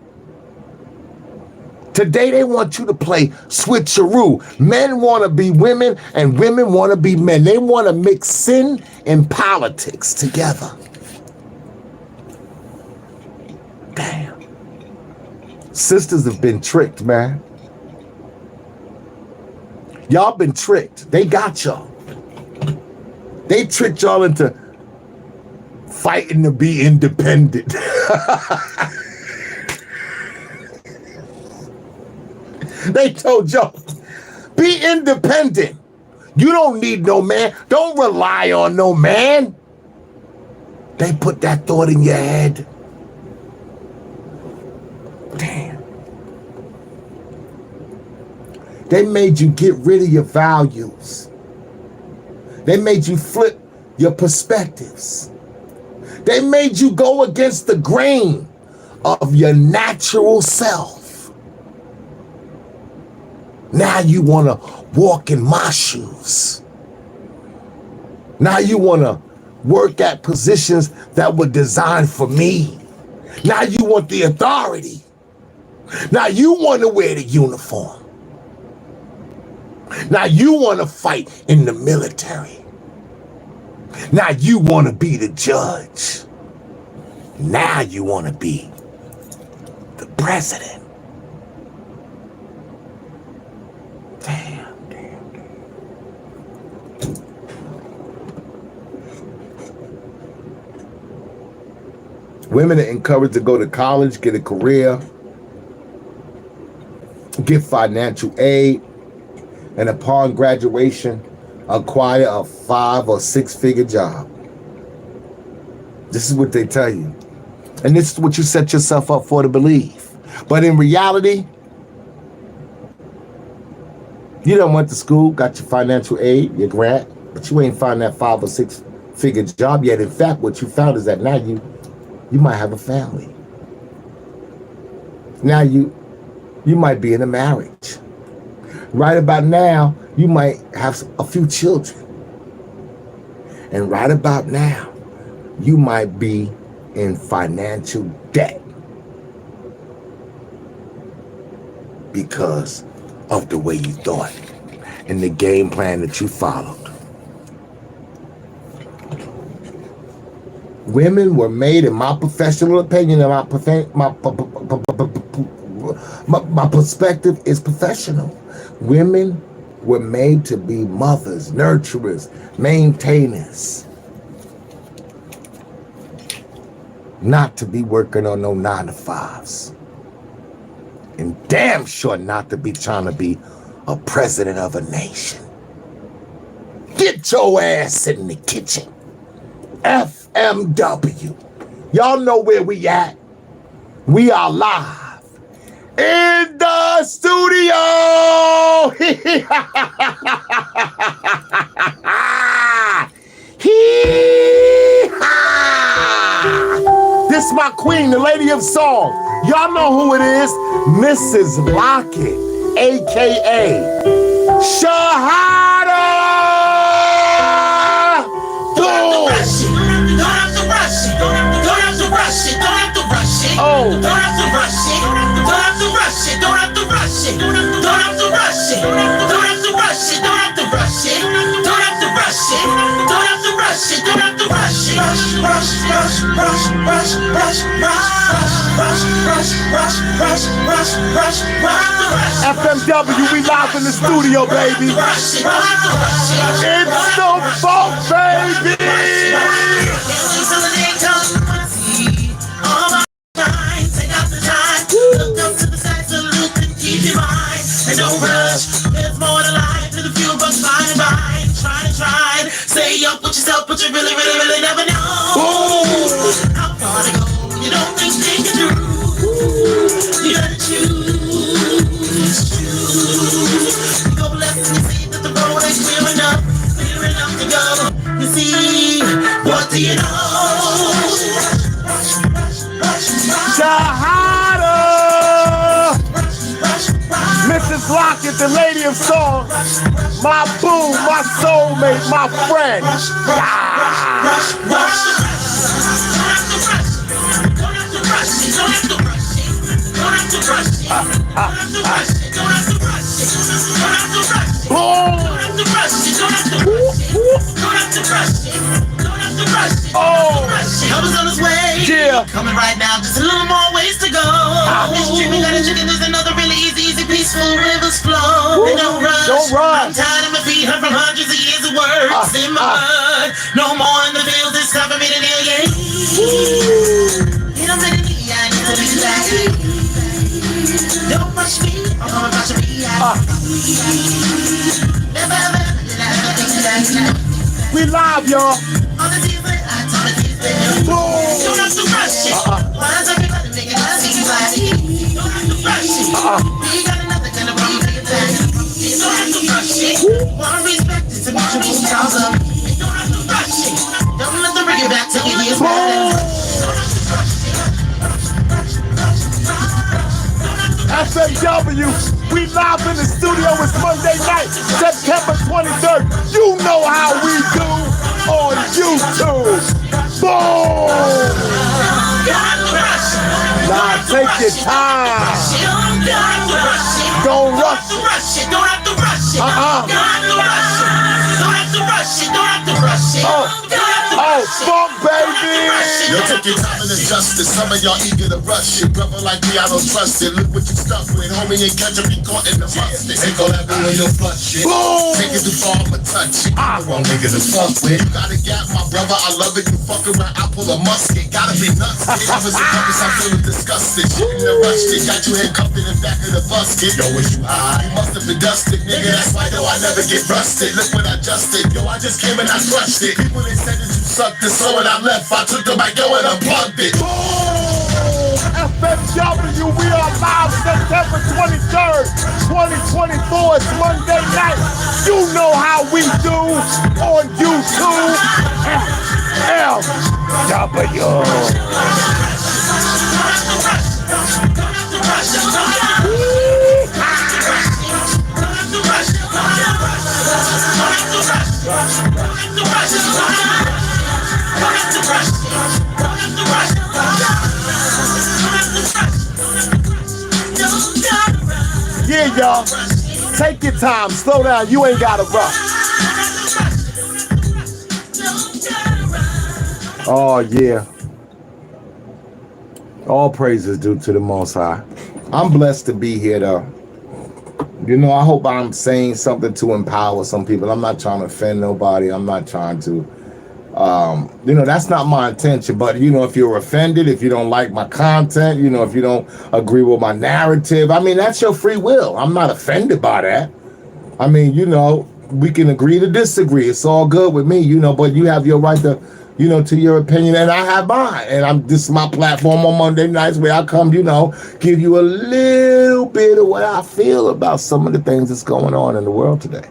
Today they want you to play switcheroo. Men want to be women and women want to be men. They want to mix sin and politics together. Damn. Sisters have been tricked, man. Y'all been tricked. They got y'all. They tricked y'all into fighting to be independent. They told y'all, be independent. You don't need no man. Don't rely on no man. They put that thought in your head. Damn. They made you get rid of your values. They made you flip your perspectives. They made you go against the grain of your natural self. Now you want to walk in my shoes. Now you want to work at positions that were designed for me. Now you want the authority. Now you want to wear the uniform. Now you want to fight in the military. Now you want to be the judge. Now you want to be the president. Damn. Women are encouraged to go to college, get a career, get financial aid, and upon graduation, acquire a 5 or 6 figure job. This is what they tell you. And this is what you set yourself up for to believe. But in reality, you done went to school, got your financial aid, your grant, but you ain't found that 5 or 6 figure job yet. In fact, what you found is that now you might have a family. Now you might be in a marriage. Right about now, you might have a few children. And right about now, you might be in financial debt because of the way you thought and the game plan that you followed. Women were made, in my professional opinion, and my perspective is professional. Women were made to be mothers, nurturers, maintainers. Not to be working on no 9-to-5s. And damn sure not to be trying to be a president of a nation. Get your ass in the kitchen. FMW. Y'all know where we at. We are live in the studio. This is my queen, the lady of song. Y'all know who it is. Mrs. Lockett, a.k.a. Shahada. Oh. Don't have to rush it. Don't have to rush it. Don't have to rush it. Don't have to rush it. Don't have to rush it. Don't have to rush it. Don't have to rush it. Don't have to rush it. Don't have to rush it. Rush, rush, rush, rush, rush, rush, rush, rush, rush, rush, rush, rush. FMW, we live in the studio, baby. It's the funk, baby. And don't rush, there's more to life than a few bucks flying by. Try, stay up with yourself, but you really, really, really never know how far to go. You don't think they can do. You gotta choose. Go left and you see that the road ain't clear enough to go. You see, what do you know? Shahada! Mrs. Lockett, the lady of song, my boo, my soulmate, my friend. Help is on his way. Yeah. Coming right now, just a little more ways to go. This dreaming got a chicken, there's another really easy, peaceful rivers flow. And don't rush. Don't run. I'm tired of my feet hurt from hundreds of years of work. In my blood. No more in the fields, it's time for me to kneel, yeah. I'm ready to kneel, I need to be back. Don't rush me, I'm gonna rush me. We live, y'all. On the TV, I told the kids that don't have to rush it. Why does everybody make it easy? Don't have to rush it. We got another kind of problem to get back. Don't have to rush it. Want respect it to mutual cause of. Don't have to rush it. Don't let the bring it back to me. Don't have to rush it. FMW, we live in the studio. It's Monday night, September 23rd. You know how we do on YouTube. Boom! Nah, take your time. Don't rush it. Don't have to rush it. Don't have to rush it. Don't have to rush it. Don't have to rush it. Oh, funk, baby! Yo, take your time and adjust it. Some of y'all eager to rush it. Brother like me, I don't trust it. Look what you stuck with. Homie ain't catch up, be caught in the mustard. Take all that when you flush it. Boom! Take it too far, I'ma touch it. The wrong nigga to fuck with. You got a gap, my brother, I love it. You fuck around, I pull a musket. Gotta be nuts. It was a purpose, I'm feeling disgusted. Shit in the rush it. Got you handcuffed in the back of the busket. Yo, is you high? You must have been dusted, nigga. That's why though I never get rusted. Look what I adjusted. Yo, I just came and I crushed it. People they said that you sucked it, so when I left, I took the mic, yo, and unplugged it. FMW, we are live September 23rd, 2024. It's Monday night. You know how we do on YouTube. Yeah, y'all. Take your time. Slow down. You ain't got to rush. Oh, yeah. All praises due to the Most High. I'm blessed to be here, though. You know, I hope I'm saying something to empower some people. I'm not trying to offend nobody. I'm not trying to, you know, that's not my intention. But, you know, if you're offended, if you don't like my content, you know, if you don't agree with my narrative, I mean, that's your free will. I'm not offended by that. I mean, you know, we can agree to disagree. It's all good with me, you know, but you have your right to, you know, to your opinion, and I have mine. And this is my platform on Monday nights where I come, you know, give you a little bit of what I feel about some of the things that's going on in the world today.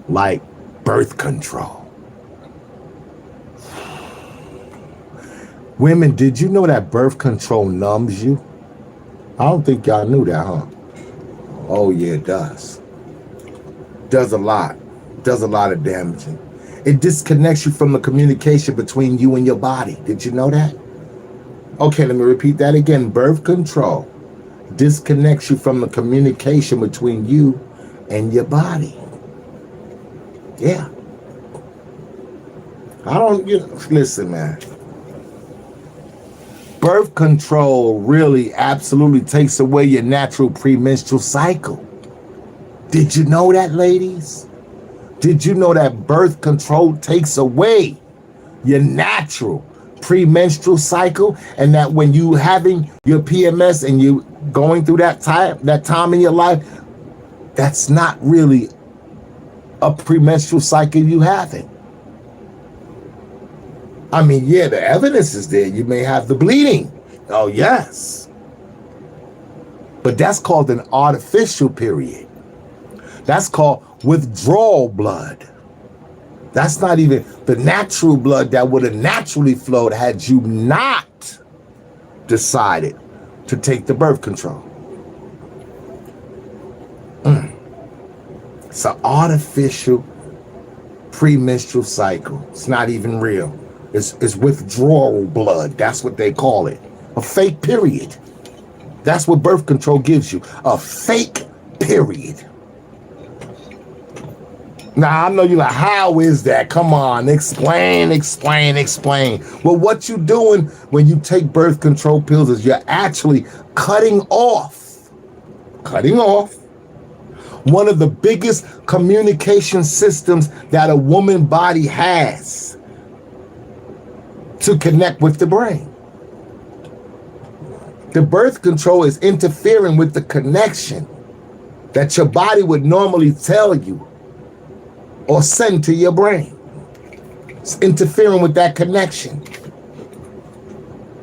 Like birth control. Women, did you know that birth control numbs you? I don't think y'all knew that, huh? Oh, yeah, it does. Does a lot. Does a lot of damaging. It disconnects you from the communication between you and your body. Did you know that? Okay, let me repeat that again. Birth control disconnects you from the communication between you and your body. Yeah. Listen, man. Birth control really absolutely takes away your natural premenstrual cycle. Did you know that, ladies? Did you know that birth control takes away your natural premenstrual cycle, and that when you having your PMS and you going through that time in your life, that's not really a premenstrual cycle you having? I mean, yeah, the evidence is there. You may have the bleeding. Oh, yes. But that's called an artificial period. That's called withdrawal blood. That's not even the natural blood that would have naturally flowed had you not decided to take the birth control. It's an artificial premenstrual cycle. It's not even real. It's withdrawal blood. That's what they call it. A fake period. That's what birth control gives you. A fake period. Now, I know you're like, how is that? Come on, explain. Well, what you're doing when you take birth control pills is you're actually cutting off one of the biggest communication systems that a woman body has to connect with the brain. The birth control is interfering with the connection that your body would normally tell you or send to your brain. It's interfering with that connection.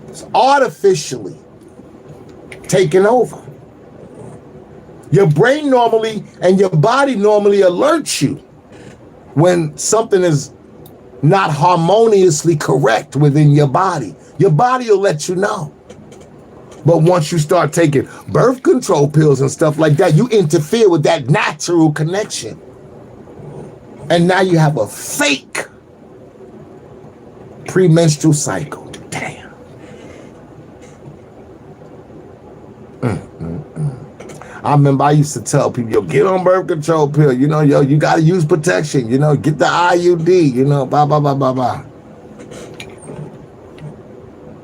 It's artificially taking over. Your brain normally and your body normally alerts you when something is not harmoniously correct within your body. Your body will let you know. But once you start taking birth control pills and stuff like that, you interfere with that natural connection. And now you have a fake premenstrual cycle. Damn. I remember I used to tell people, yo, get on birth control pill. You know, yo, you got to use protection. You know, get the IUD, you know, blah, blah, blah, blah, blah.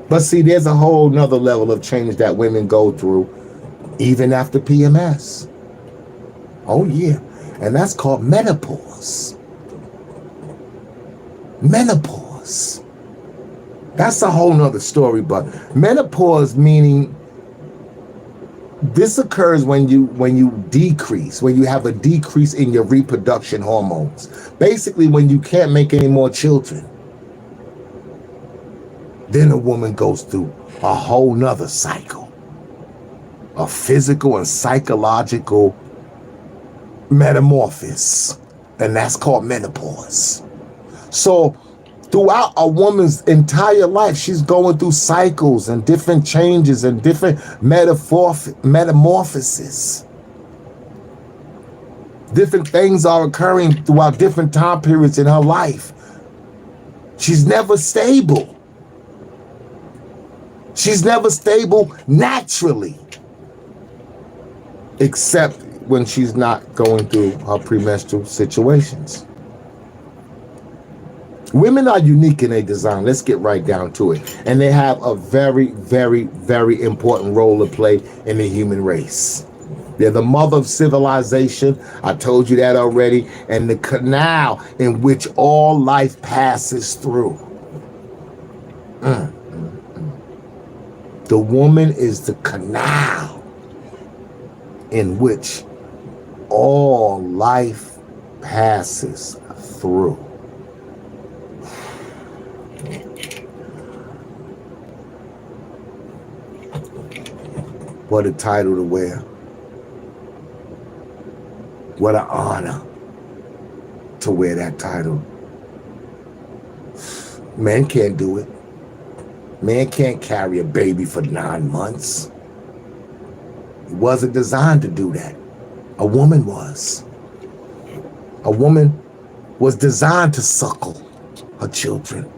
But see, there's a whole nother level of change that women go through even after PMS. Oh, yeah. And that's called menopause. Menopause. That's a whole nother story, but menopause meaning this occurs when you decrease, when you have a decrease in your reproduction hormones. Basically, when you can't make any more children. Then a woman goes through a whole nother cycle of physical and psychological metamorphosis, and that's called menopause. So throughout a woman's entire life, she's going through cycles and different changes and different metamorphoses. Different things are occurring throughout different time periods in her life. She's never stable. She's never stable naturally, except when she's not going through her premenstrual situations. Women are unique in their design. Let's get right down to it. And they have a very, very, very important role to play in the human race. They're the mother of civilization. I told you that already. And the canal in which all life passes through. The woman is the canal in which all life passes through. What a title to wear. What an honor to wear that title. Men can't do it. Man can't carry a baby for 9 months. He wasn't designed to do that. A woman was. A woman was designed to suckle her children.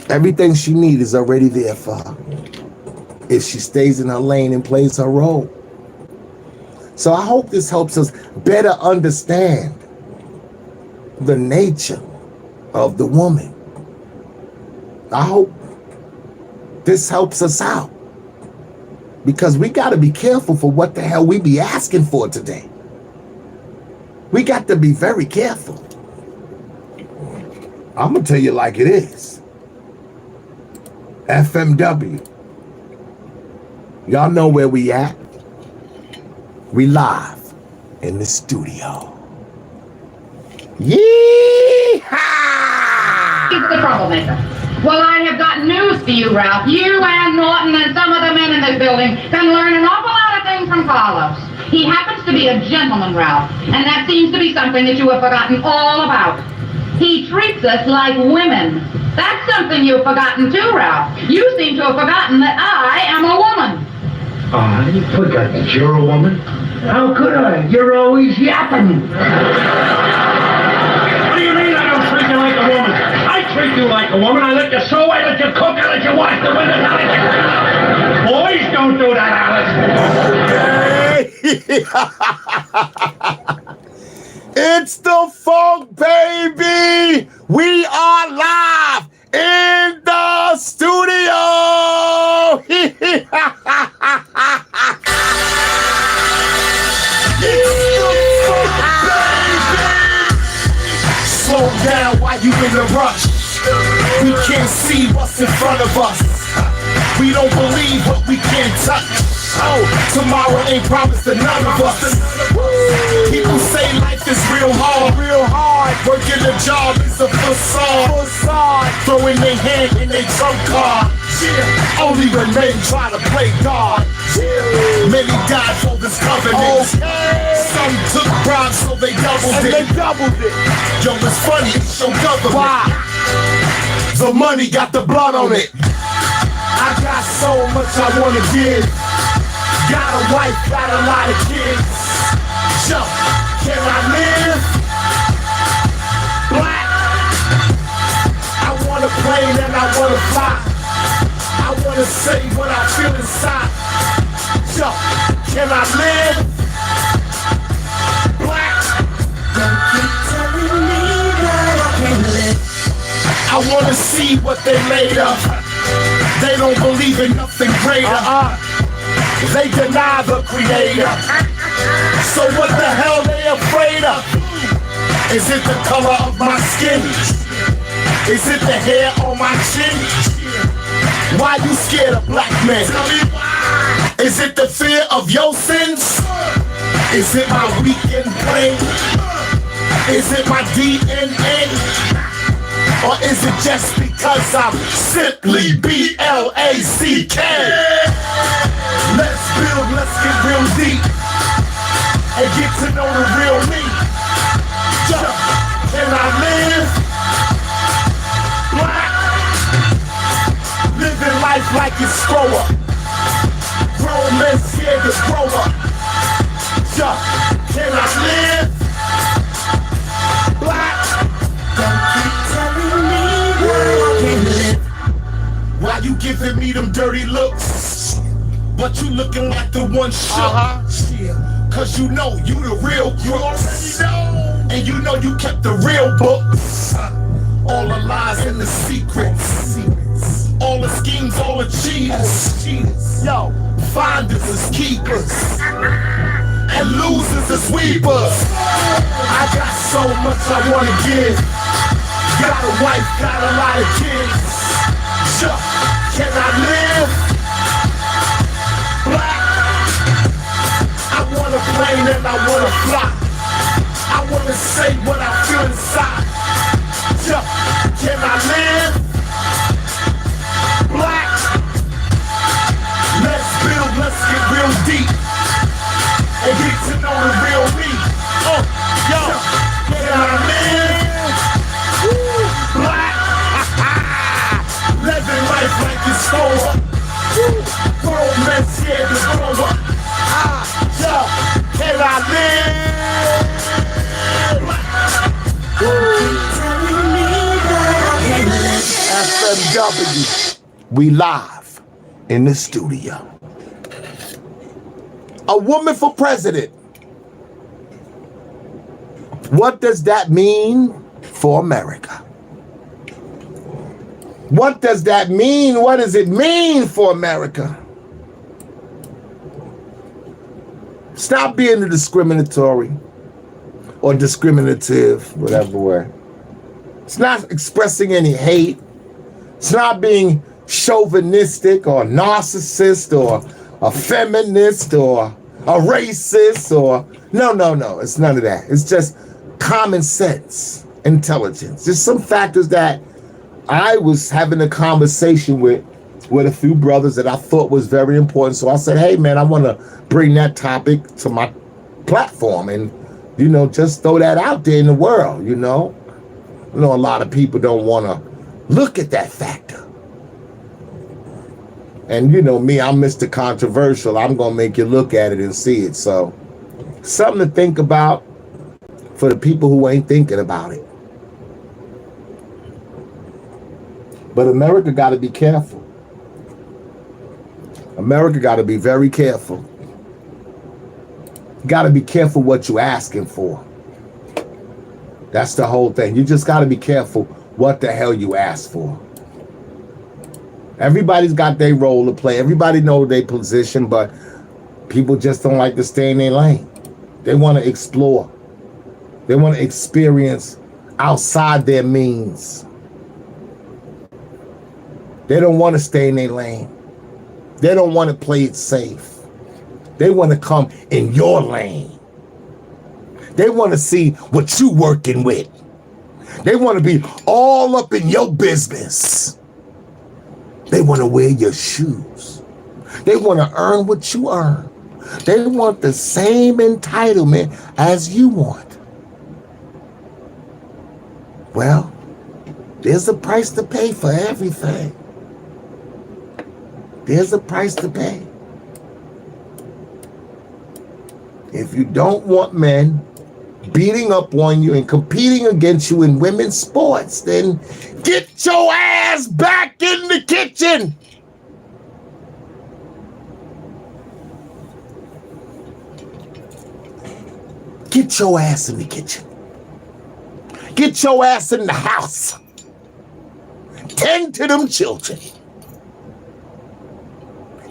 Everything she needs is already there for her if she stays in her lane and plays her role. So I hope this helps us better understand the nature of the woman. I hope this helps us out, because we got to be careful for what the hell we be asking for today. We got to be very careful. I'm going to tell you like it is. FMW. Y'all know where we at. We live in the studio. Yee-haw! He's the troublemaker. Well, I have got news for you, Ralph. You and Norton and some of the men in this building can learn an awful lot of things from Carlos. He happens to be a gentleman, Ralph, and that seems to be something that you have forgotten all about. He treats us like women. That's something you've forgotten too, Ralph. You seem to have forgotten that I am a woman. I forgot that you're a woman. How could I? You're always yapping. What do you mean I don't treat you like a woman? I treat you like a woman. I let you sew, I let you cook, I let you wash the windows, I let you... Boys don't do that, Alice. It's the funk, baby! We are live in the studio! Slow down while you in a rush. We can't see what's in front of us. We don't believe what we can't touch. Oh, tomorrow ain't promised to none of us. People say life is real hard. Working a job is a facade. Throwing their hand in their trump card. Only when men try to play God. Many died for this covenant. Some took bribes so they doubled it. Yo, it's funny, it's your government. Why? The money got the blood on it. I got so much I wanna give. Got a wife, got a lot of kids. So, can I live? Black. I wanna plane and I wanna fly. I wanna say what I feel inside. So, can I live? Black. Don't keep telling me that I can't live. I wanna see what they made of. They don't believe in nothing greater. They deny the creator. So what the hell they afraid of? Is it the color of my skin? Is it the hair on my chin? Why you scared of black men? Is it the fear of your sins? Is it my weekend brain? Is it my DNA? Or is it just because I'm simply B-L-A-C-K? Let's build, let's get real deep and get to know the real me. Can I live? Black. Living life like it's grow up. Grown men scared to grow up. Can I live? Black. Don't keep telling me that I can't live. Why you giving me them dirty looks? But you looking like the one shook. Cause you know you the real crooks. And you know you kept the real books. All the lies and the secrets. All the schemes, all the cheaters. Yo, finders is keepers. And losers is sweepers. I got so much I wanna give. Got a wife, got a lot of kids. Can I live? Black. I wanna plane and I wanna fly. I wanna say what I feel inside. Can I live? Black. Let's build, let's get real deep and get to know the real me. Can I live? Black. Living life like it's over. Grown men scared to grow up. Can I live? Don't keep telling me that I can't live. FMW. We live in the studio. A woman for president. What does that mean for America? What does that mean? What does it mean for America? Stop being discriminatory or discriminative, whatever word. It's not expressing any hate. It's not being chauvinistic or narcissist or a feminist or a racist or no. It's none of that. It's just common sense, intelligence. Just some factors that I was having a conversation with a few brothers that I thought was very important. So I said, hey man, I want to bring that topic to my platform and, just throw that out there in the world, I know a lot of people don't want to look at that factor. And me, I'm Mr. Controversial. I'm going to make you look at it and see it. So something to think about for the people who ain't thinking about it. But America got to be careful. America got to be very careful. You got to be careful what you're asking for. That's the whole thing. You just got to be careful what the hell you ask for. Everybody's got their role to play. Everybody knows their position, but people just don't like to stay in their lane. They want to explore. They want to experience outside their means. They don't want to stay in their lane. They don't want to play it safe. They want to come in your lane. They want to see what you working with. They want to be all up in your business. They want to wear your shoes. They want to earn what you earn. They want the same entitlement as you want. Well, there's a price to pay for everything. There's a price to pay. If you don't want men beating up on you and competing against you in women's sports, then get your ass back in the kitchen. Get your ass in the kitchen. Get your ass in the house. Tend to them children.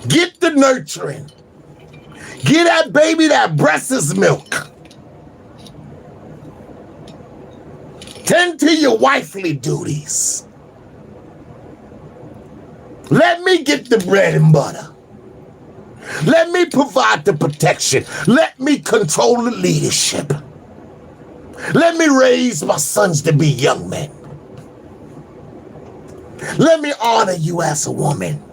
Get the nurturing. Get that baby that breast's milk. Tend to your wifely duties. Let me get the bread and butter. Let me provide the protection. Let me control the leadership. Let me raise my sons to be young men. Let me honor you as a woman.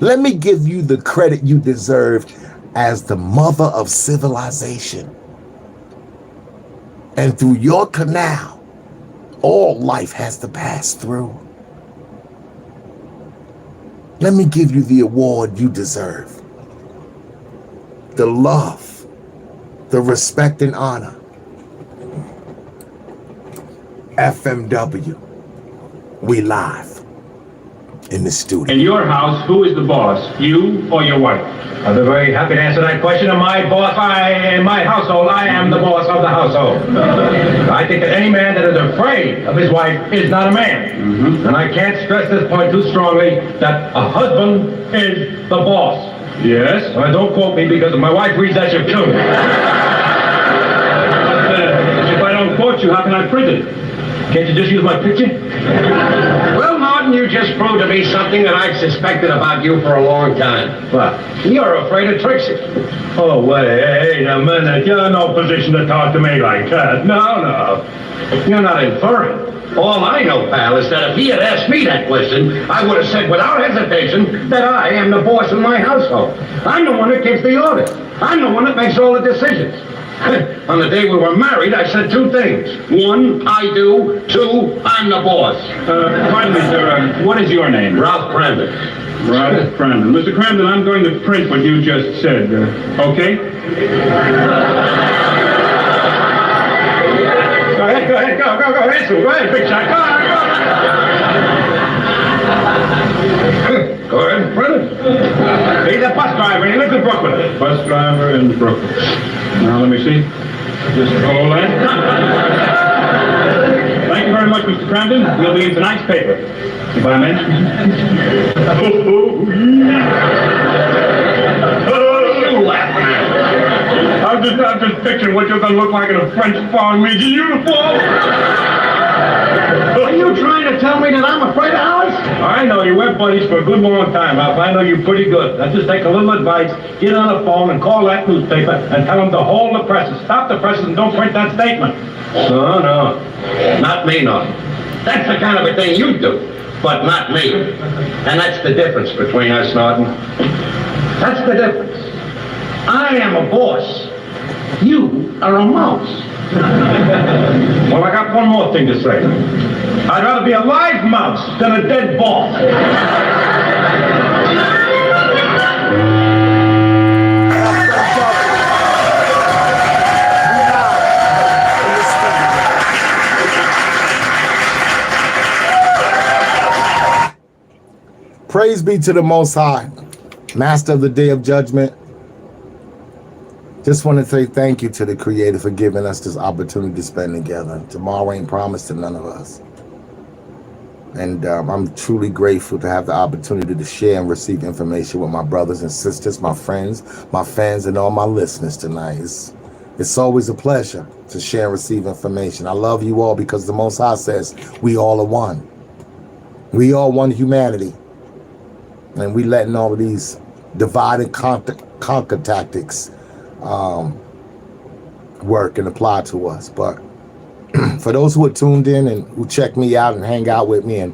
Let me give you the credit you deserve as the mother of civilization. And through your canal, all life has to pass through. Let me give you the award you deserve. The love, the respect and honor. FMW, we live in the studio. In your house, who is the boss, you or your wife? I'll be very happy to answer that question. In my household, I am the boss of the household. I think that any man that is afraid of his wife is not a man. And I can't stress this point too strongly, that a husband is the boss. Yes? Don't quote me because my wife reads that shit too. If I don't quote you, how can I print it? Can't you just use my picture? Well, Martin, you just proved to be something that I've suspected about you for a long time. What? You're afraid of Trixie. Oh, wait a minute. You're in no position to talk to me like that. No. You're not inferring. All I know, pal, is that if he had asked me that question, I would have said without hesitation that I am the boss of my household. I'm the one that gives the orders. I'm the one that makes all the decisions. On the day we were married, I said two things. One, I do. Two, I'm the boss. Pardon me, sir. What is your name? Ralph Crandon. Ralph Crandon. Mr. Crandon, I'm going to print what you just said. Okay? Go ahead. ahead, Sue. Go ahead, big shot. Go on. Go ahead, Brennan. He's a bus driver, and he lives in Brooklyn. Bus driver in Brooklyn. Now, let me see. Just all that. Thank you very much, Mr. Cramden. We'll be in tonight's paper. If I may. You laughing at? I'm just picturing what you're going to look like in a French farm major uniform. Are you trying to tell me that I'm afraid of Alice? I know you were buddies for a good long time, Ralph. I know you're pretty good. Now just take a little advice, get on the phone and call that newspaper and tell them to hold the presses. Stop the presses and don't print that statement. No. Not me, no. That's the kind of a thing you do, but not me. And that's the difference between us, Norton. That's the difference. I am a boss. You are a mouse. Well, I got one more thing to say. I'd rather be a live mouse than a dead ball. Praise be to the Most High, Master of the Day of Judgment. Just want to say thank you to the Creator for giving us this opportunity to spend together. Tomorrow ain't promised to none of us. And I'm truly grateful to have the opportunity to share and receive information with my brothers and sisters, my friends, my fans, and all my listeners tonight. It's always a pleasure to share and receive information. I love you all because the Most High says we all are one. We are one humanity. And we letting all of these divide and conquer tactics work and apply to us. But for those who are tuned in and who check me out and hang out with me and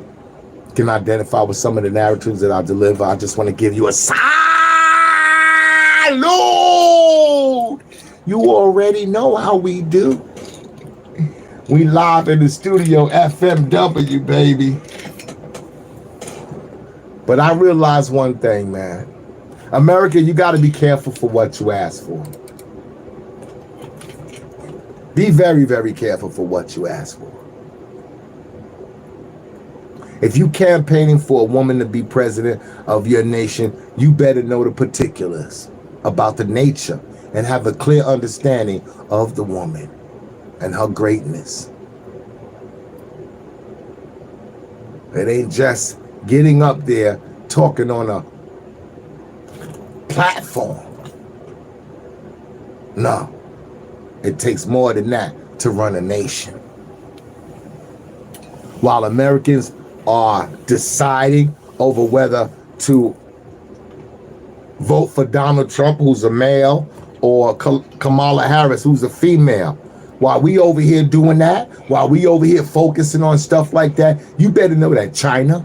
can identify with some of the narratives that I deliver, I just want to give you a salute. You already know how we do. We live in the studio, FMW, baby. But I realize one thing, man. America, you got to be careful for what you ask for. Be very, very careful for what you ask for. If you campaigning for a woman to be president of your nation, you better know the particulars about the nature and have a clear understanding of the woman and her greatness. It ain't just getting up there talking on a platform. No, it takes more than that to run a nation. While Americans are deciding over whether to vote for Donald Trump, who's a male, or Kamala Harris, who's a female, while we over here doing that, while we over here focusing on stuff like that, you better know that China,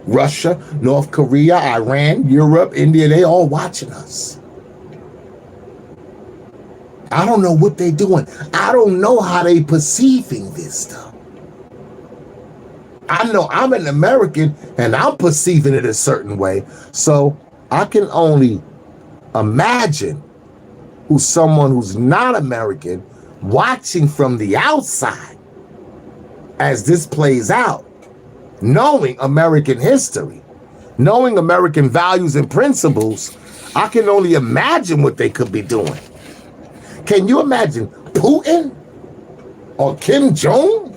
Russia, North Korea, Iran, Europe, India, they all watching us. I don't know what they doing. I don't know how they perceiving this stuff. I know I'm an American and I'm perceiving it a certain way. So I can only imagine who's someone who's not American watching from the outside as this plays out. Knowing American history, knowing American values and principles, I can only imagine what they could be doing. Can you imagine Putin or Kim Jong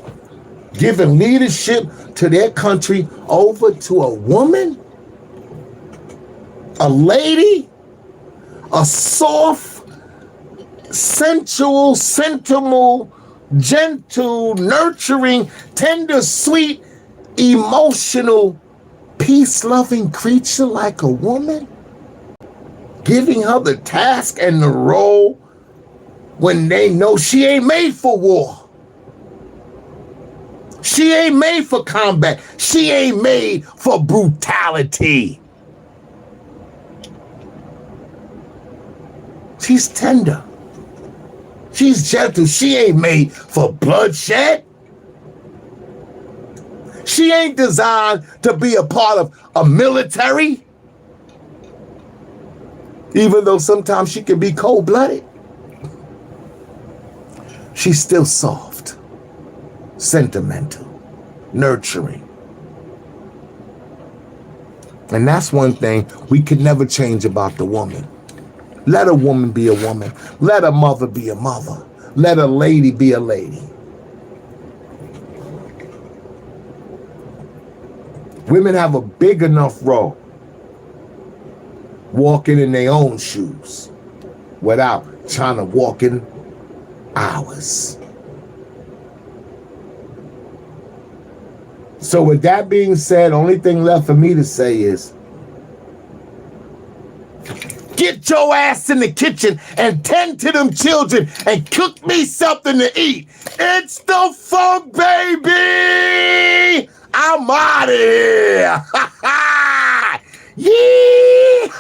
giving leadership to their country over to a woman? A lady? A soft, sensual, sentimental, gentle, nurturing, tender, sweet, emotional, peace-loving creature like a woman, giving her the task and the role when they know she ain't made for war. She ain't made for combat. She ain't made for brutality. She's tender. She's gentle. She ain't made for bloodshed. She ain't designed to be a part of a military, even though sometimes she can be cold-blooded. She's still soft. sentimental, nurturing. And that's one thing we could never change about the woman. Let a woman be a woman. Let a mother be a mother. Let a lady be a lady. Women have a big enough role walking in their own shoes without trying to walk in ours. So with that being said, only thing left for me to say is get your ass in the kitchen and tend to them children and cook me something to eat. It's the funk, baby. I'm out of here. Yeehaw!